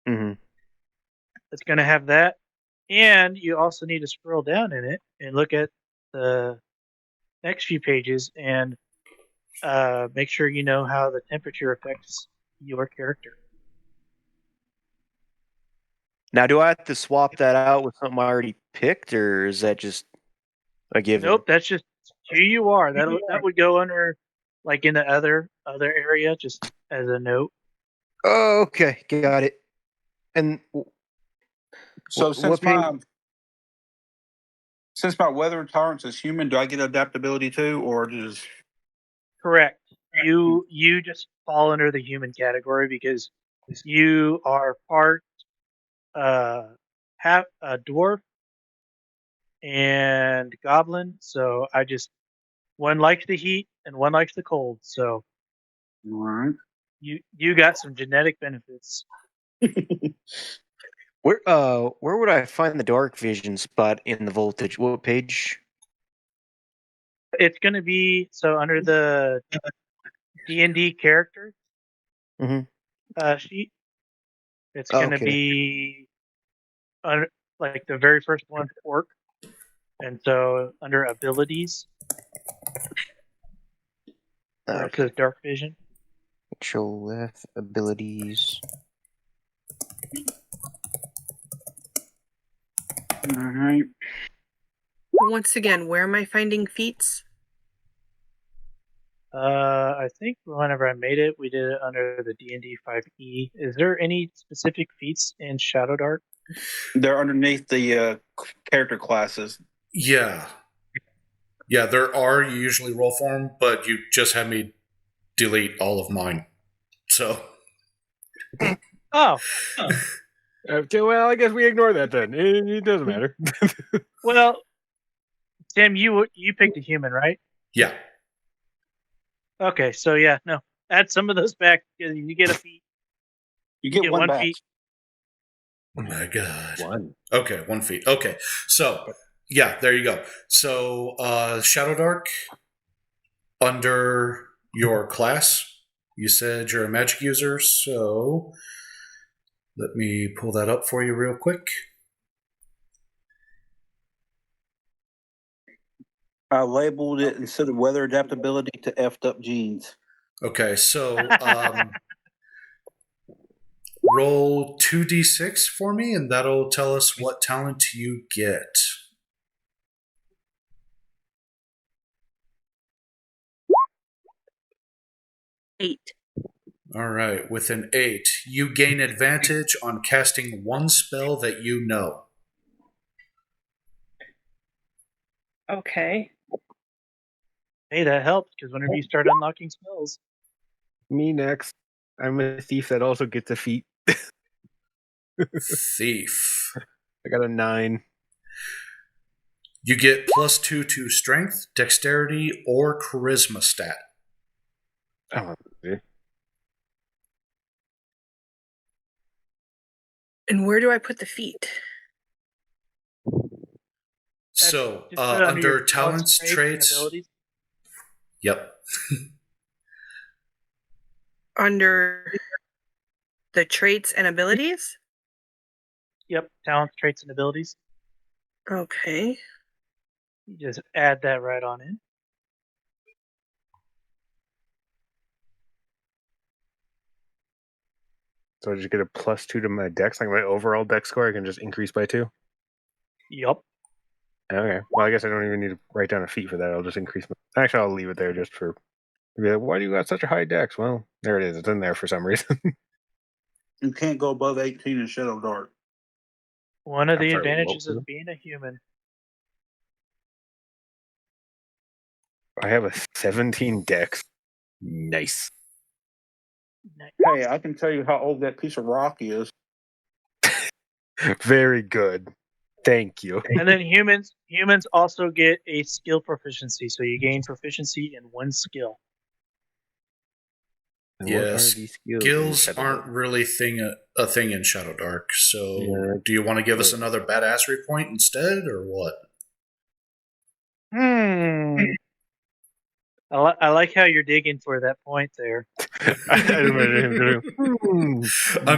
Mm-hmm. It's going to have that. And you also need to scroll down in it and look at the next few pages and make sure you know how the temperature affects your character. Now, do I have to swap that out with something I already picked, or is that just a given? Nope, that's just who you are. That would go under, like, in the other area, just as a note. Oh, okay, got it. And So what page? Since my weather tolerance is human, do I get adaptability too, or does? Correct. You just fall under the human category because you are part half a dwarf and goblin. So one likes the heat and one likes the cold. So All right. you got some genetic benefits. Where would I find the dark vision spot in the voltage? What page? It's going to be under the D&D character sheet. It's going to be under, like, the very first one, orc, and so under abilities, where it says dark vision. Control F abilities. All right. Once again, where am I finding feats? I think whenever I made it, we did it under the D&D 5e. Is there any specific feats in Shadowdark? They're underneath the character classes. Yeah. Yeah, there are. You usually roll for them, but you just had me delete all of mine. So. Oh. Okay, well, I guess we ignore that then. It doesn't matter. Well, Tim, you picked a human, right? Yeah. Okay, so yeah, no. Add some of those back because you get a feat. You get one back. feat. Oh my god. One. Okay, 1 feet. Okay. So, yeah, there you go. So, Shadowdark, under your class, you said you're a magic user, so let me pull that up for you real quick. I labeled it instead of weather adaptability to effed up genes. Okay, so roll 2d6 for me, and that'll tell us what talent you get. Eight. All right, with an 8, you gain advantage on casting one spell that you know. Okay. Hey, that helps because whenever you start unlocking spells. Me next. I'm a thief that also gets a feat. Thief. I got a 9. You get +2 to strength, dexterity, or charisma stat. Oh, okay. And where do I put the feat? So, Just put it under your talents, and traits. abilities. Yep. Under the traits and abilities? Yep, talents, traits, and abilities. Okay. You just add that right on in. So I just get a +2 to my dex, like my overall dex score I can just increase by 2? Yup. Okay. Well, I guess I don't even need to write down a feat for that. I'll just increase my... Actually, I'll leave it there just for... Be like, why do you got such a high dex? Well, there it is. It's in there for some reason. You can't go above 18 in Shadowdark. One of I'm the sorry, advantages what? of being a human. I have a 17 dex. Nice. Hey, I can tell you how old that piece of rock is. Very good. Thank you. And then humans also get a skill proficiency, so you gain proficiency in one skill. And what are Yes. these skills? Skills aren't really a thing in Shadowdark. So, Yeah. do you want to give us another badassery point instead, or what? I like how you're digging for that point there. I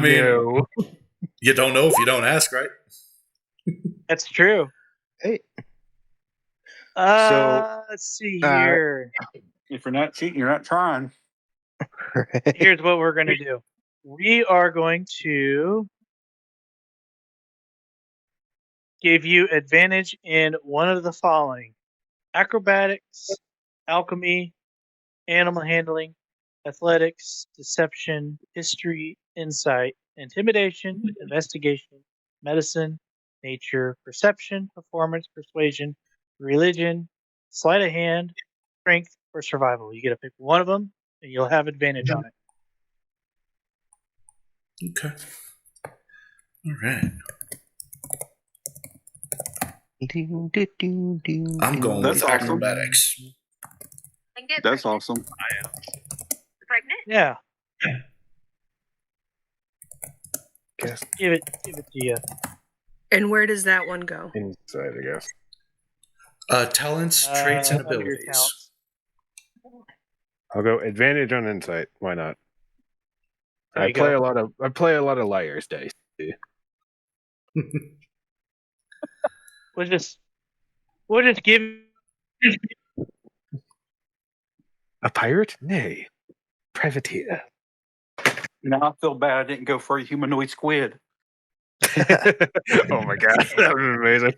mean, no. you don't know if you don't ask, right? That's true. Hey. So, Let's see here. If you're not cheating, you're not trying. Here's what we're going to do. We are going to give you advantage in one of the following: acrobatics, alchemy, animal handling, athletics, deception, history, insight, intimidation, investigation, medicine, nature, perception, performance, persuasion, religion, sleight of hand, strength, or survival. You get to pick one of them, and you'll have advantage on it. Okay. All right. I'm going That's with awesome. acrobatics. That's awesome. Pregnant? Yeah. Guess Give it to you. And where does that one go? inside, I guess. Talents, traits, and Under your abilities. talents. I'll go advantage on insight. Why not? There I you play go. a lot of liars dice. We'll just give A pirate? Nay. Privateer. Now I feel bad I didn't go for a humanoid squid. Oh my god, that was amazing.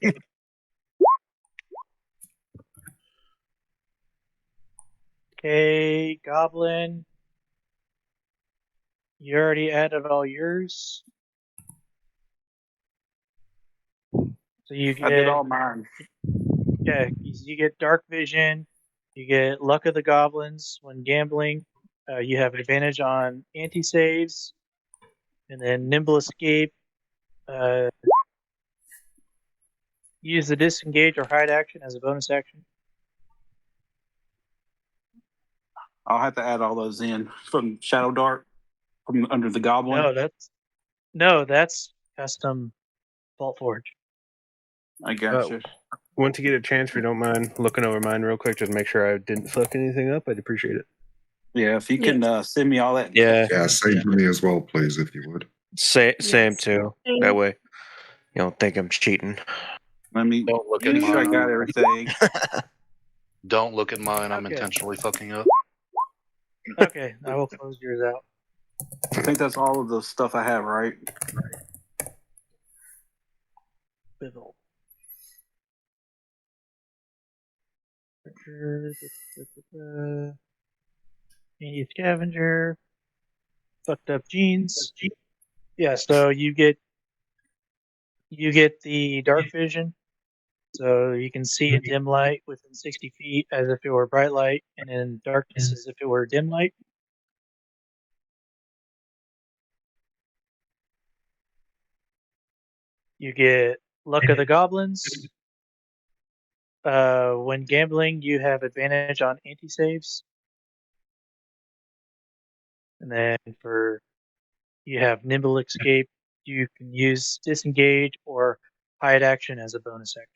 Okay, Goblin. You already added all yours. So you I did get all mine. you get Dark Vision. You get Luck of the Goblins when gambling. You have advantage on anti-saves, and then Nimble Escape. Use the disengage or hide action as a bonus action. I'll have to add all those in from Shadowdark, from under the Goblin. No, that's custom Voltforge. I got you. Once you get a chance, if you don't mind looking over mine real quick, just make sure I didn't fuck anything up. I'd appreciate it. Yeah, if you can send me all that. Yeah. Yeah, same for me as well, please, if you would. Same too. That way, you don't think I'm cheating. Let me Don't look at make sure I mine. got everything. Don't look at mine. I'm Okay. intentionally fucking up. Okay, I will close yours out. I think that's all of the stuff I have, right? Bizzle. Any scavenger. Fucked up jeans. Yeah, so you get the dark vision. So you can see in dim light within 60 feet as if it were bright light, and in darkness as if it were dim light. You get Luck of the Goblins. When gambling, you have advantage on anti-saves. And then you have Nimble Escape. You can use disengage or hide action as a bonus action.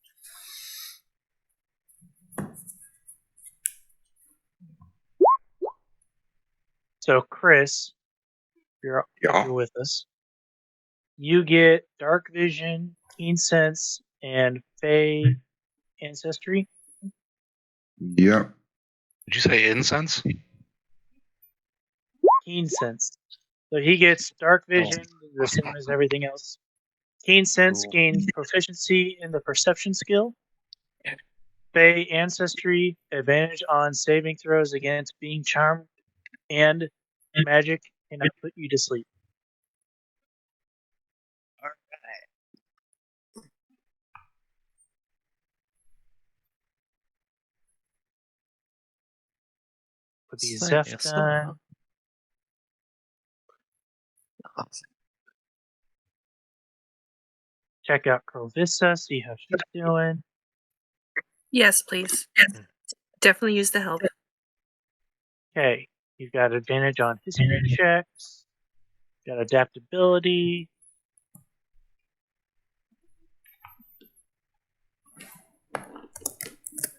So, Chris, if you're with us, you get Dark Vision, Keen Sense, and Fey Ancestry. Yep. Did you say incense? Keen Sense. So he gets Dark Vision, the same as everything else. Keen Sense gains proficiency in the Perception skill. Fey Ancestry, advantage on saving throws against being charmed, and magic cannot put you to sleep. Would be Zeph done. Check out Crovissa, see how she's doing. Yes, please. Definitely use the help. Okay, you've got advantage on history checks. Got adaptability.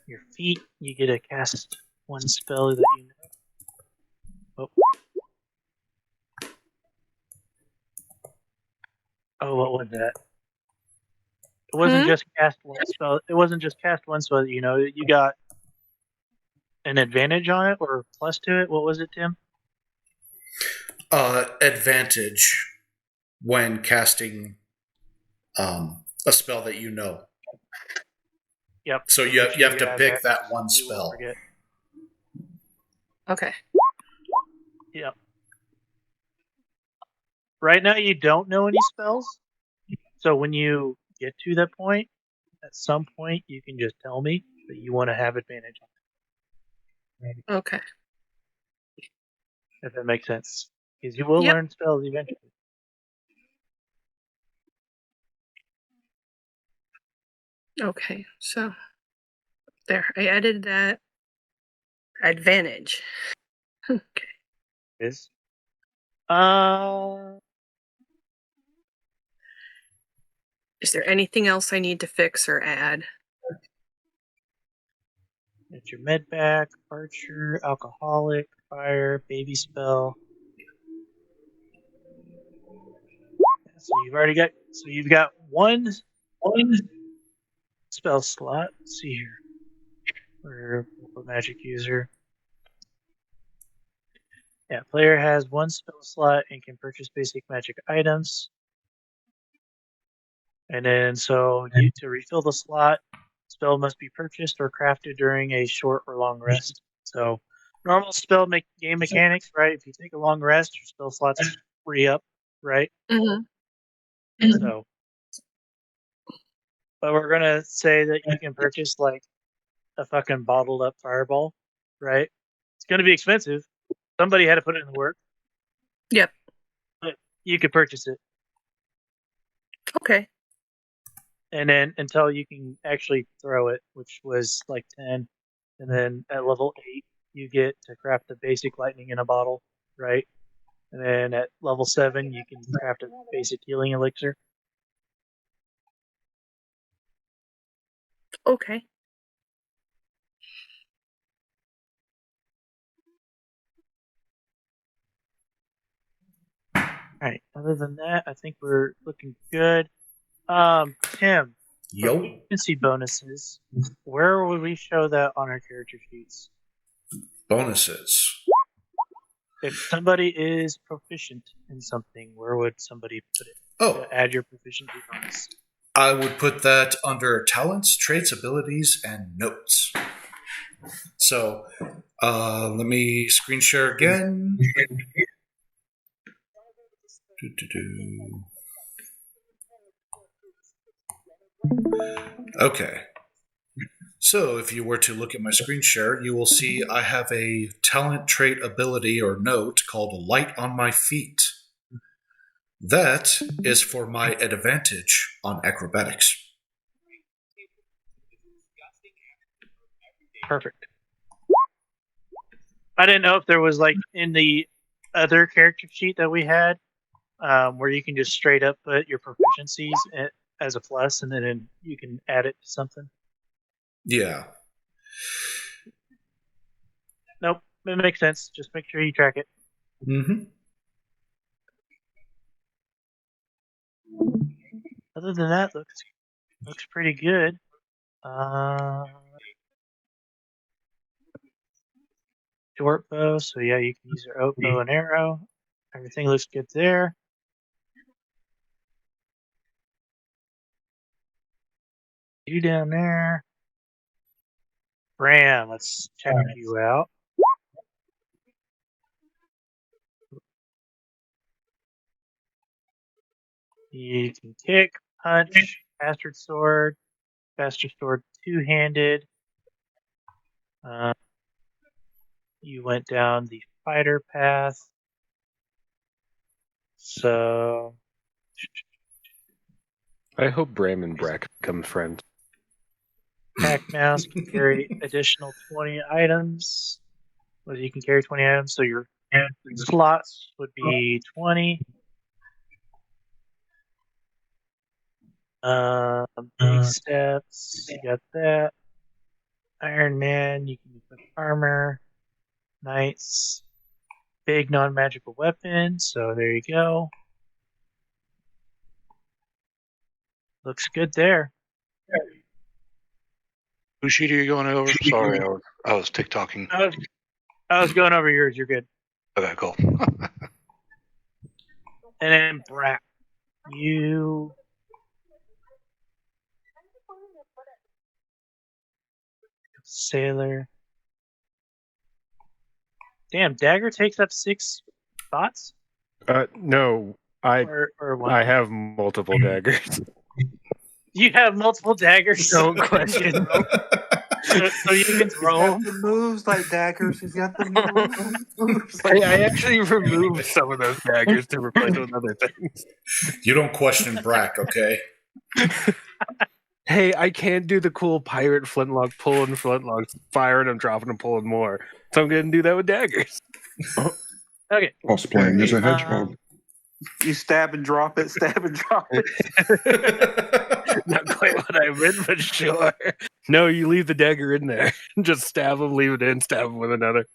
Your feet, you get to cast one spell that you know. Oh, what was that? It wasn't just cast one spell. It wasn't just cast one spell that you know. You got an advantage on it or plus to it. What was it, Tim? Advantage when casting a spell that you know. Yep. So you have to pick that one spell. Okay. Yep. Right now, you don't know any spells. So when you get to that point, at some point, you can just tell me that you want to have advantage on it. Okay. If that makes sense. Because you will learn spells eventually. Okay, so there. I added that advantage. Okay. Is Is there anything else I need to fix or add? It's your med back, archer, alcoholic, fire, baby spell. So you've got one spell slot. Let's see here. For magic user. Yeah, player has one spell slot and can purchase basic magic items. And then to refill the slot, spell must be purchased or crafted during a short or long rest. So normal spell game mechanics, right? If you take a long rest, your spell slots free up, right? So, but we're gonna say that you can purchase like a fucking bottled up fireball, right? It's gonna be expensive. Somebody had to put it in the work. Yep. But you could purchase it. Okay. And then until you can actually throw it, which was like 10. And then at level 8, you get to craft the basic lightning in a bottle, right? And then at level 7, you can craft a basic healing elixir. Okay. All right. Other than that, I think we're looking good. Tim, proficiency bonuses. Where would we show that on our character sheets? Bonuses. If somebody is proficient in something, where would somebody put it? To add your proficiency bonus. I would put that under talents, traits, abilities, and notes. So let me screen share again. Okay. So if you were to look at my screen share, you will see I have a talent, trait, ability, or note called Light on My Feet. That is for my advantage on acrobatics. Perfect. I didn't know if there was like in the other character sheet that we had where you can just straight up put your proficiencies as a plus and then you can add it to something. Yeah. Nope, it makes sense. Just make sure you track it. Mm-hmm. Other than that, looks pretty good. Short bow, so yeah, you can use your oak bow and arrow. Everything looks good there. You down there. Bram, let's check you out. You can kick, punch, bastard sword two-handed. You went down the fighter path. So I hope Bram and Brack become friends. Pack mouse can carry additional 20 items. Well, you can carry 20 items, so your slots would be 20. Big steps, you got that. Iron Man, you can equip armor. Knights, big non-magical weapon, so there you go. Looks good there. Whose sheet are you going over? Sorry, I was TikToking. I was going over yours. You're good. Okay, cool. And then Brack, you sailor. Damn, dagger takes up 6 spots. No, Or one. I have multiple daggers. You have multiple daggers. Don't question. so you can throw them. The moves like daggers. He's got the moves. I actually removed some of those daggers to replace with other things. You don't question Brack, okay? Hey, I can't do the cool pirate flintlock pulling flintlocks, firing them, dropping them, pulling more. So I'm going to do that with daggers. Okay. Cosplaying as a hedgehog. You stab and drop it, stab and drop it. Not quite what I meant, but sure. No, you leave the dagger in there. Just stab them, leave it in, stab them with another.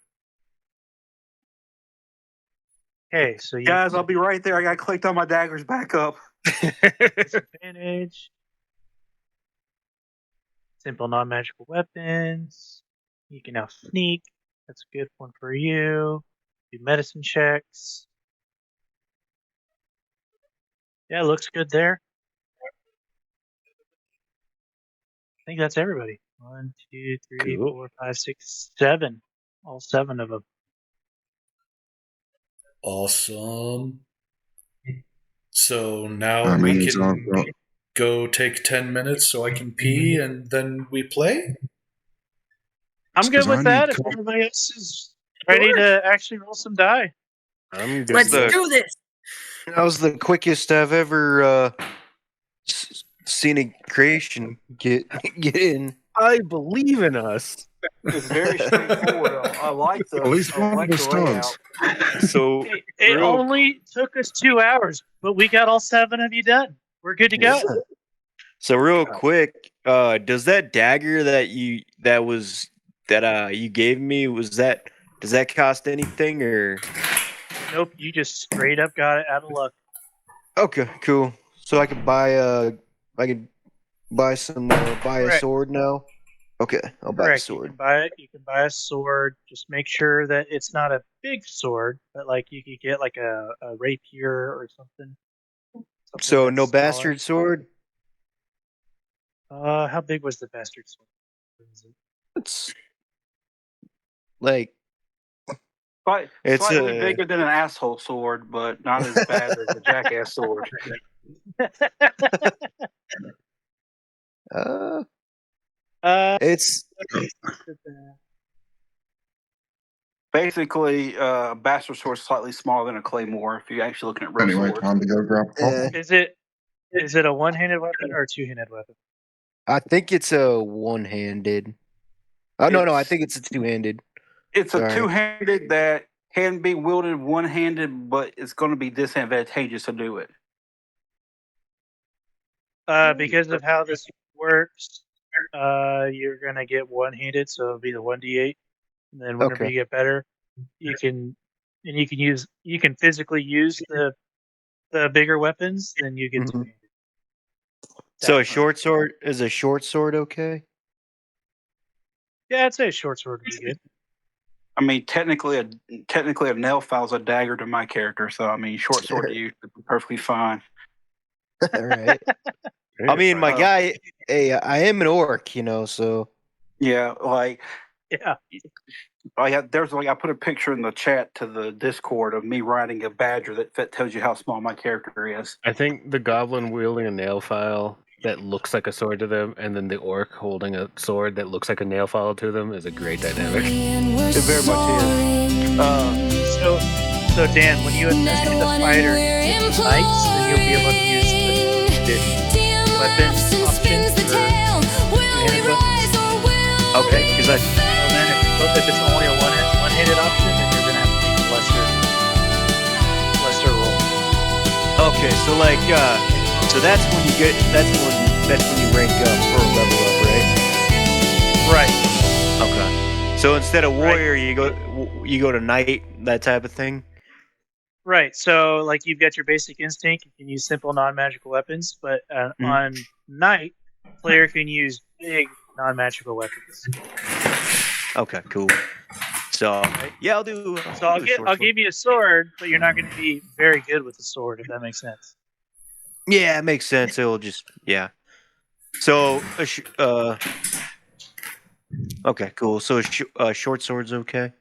Okay, so you guys, I'll be right there. I got clicked on my daggers back up. Disadvantage. Simple non-magical weapons. You can now sneak. That's a good one for you. Do medicine checks. Yeah, looks good there. I think that's everybody. 1, 2, 3, Cool. 4, 5, 6, 7. All 7 of them. Awesome. So now we can go take 10 minutes so I can pee and then we play? I'm good with that if everybody else is ready to actually roll some die. I'm good. Let's do this. That was the quickest I've ever seen a creation get in. I believe in us. It's very straightforward. I like the. At least one of us does. So it only took us 2 hours, but we got all 7 of you done. We're good to go. So real quick, does that dagger that you gave me does that cost anything or? Nope, you just straight up got it out of luck. Okay, cool. So I could buy a sword now. Okay, I'll buy a sword. You can buy a sword. Just make sure that it's not a big sword, but like you could get like a rapier or something. So no bastard sword. How big was the bastard sword? It's like it's slightly bigger than an asshole sword, but not as bad as a jackass sword. It's basically bastard sword is slightly smaller than a claymore. If you're actually looking at real Anyway, swords. time to go grab coffee. Is it a one-handed weapon or a two-handed weapon? I think it's a one-handed. Oh no, I think it's a two-handed. It's a two-handed that can be wielded one-handed, but it's going to be disadvantageous to do it. Because of how this works, you're gonna get one-handed, so it'll be the 1d8, and then whenever you get better, you can and you can physically use the bigger weapons, then you get to. So a short sword is a short sword okay? Yeah, I'd say a short sword would be good. I mean, technically, a nail file's a dagger to my character, so I mean, short sword to you would be perfectly fine. All right. I mean, my guy, hey, I am an orc, so. Yeah, like. Yeah. I put a picture in the chat to the Discord of me riding a badger that tells you how small my character is. I think the goblin wielding a nail file that looks like a sword to them, and then the orc holding a sword that looks like a nail file to them is a great dynamic. It very much is. So Dan, when you ascend to the fighter with knights, then you'll be able to use the weapon option for two-handed weapons. Okay, because if it's only a one-handed option, then you're gonna have to make a lesser roll. Okay, so so that's when you rank up or level up, right? Right. Okay. So instead of warrior, you go to knight, that type of thing. Right. So like you've got your basic instinct, you can use simple non-magical weapons, but on knight, player can use big non-magical weapons. Okay, cool. So yeah, I'll do. I'll give you a sword, but you're not going to be very good with the sword, if that makes sense. Yeah, it makes sense. It'll just So okay, cool. So short sword's okay.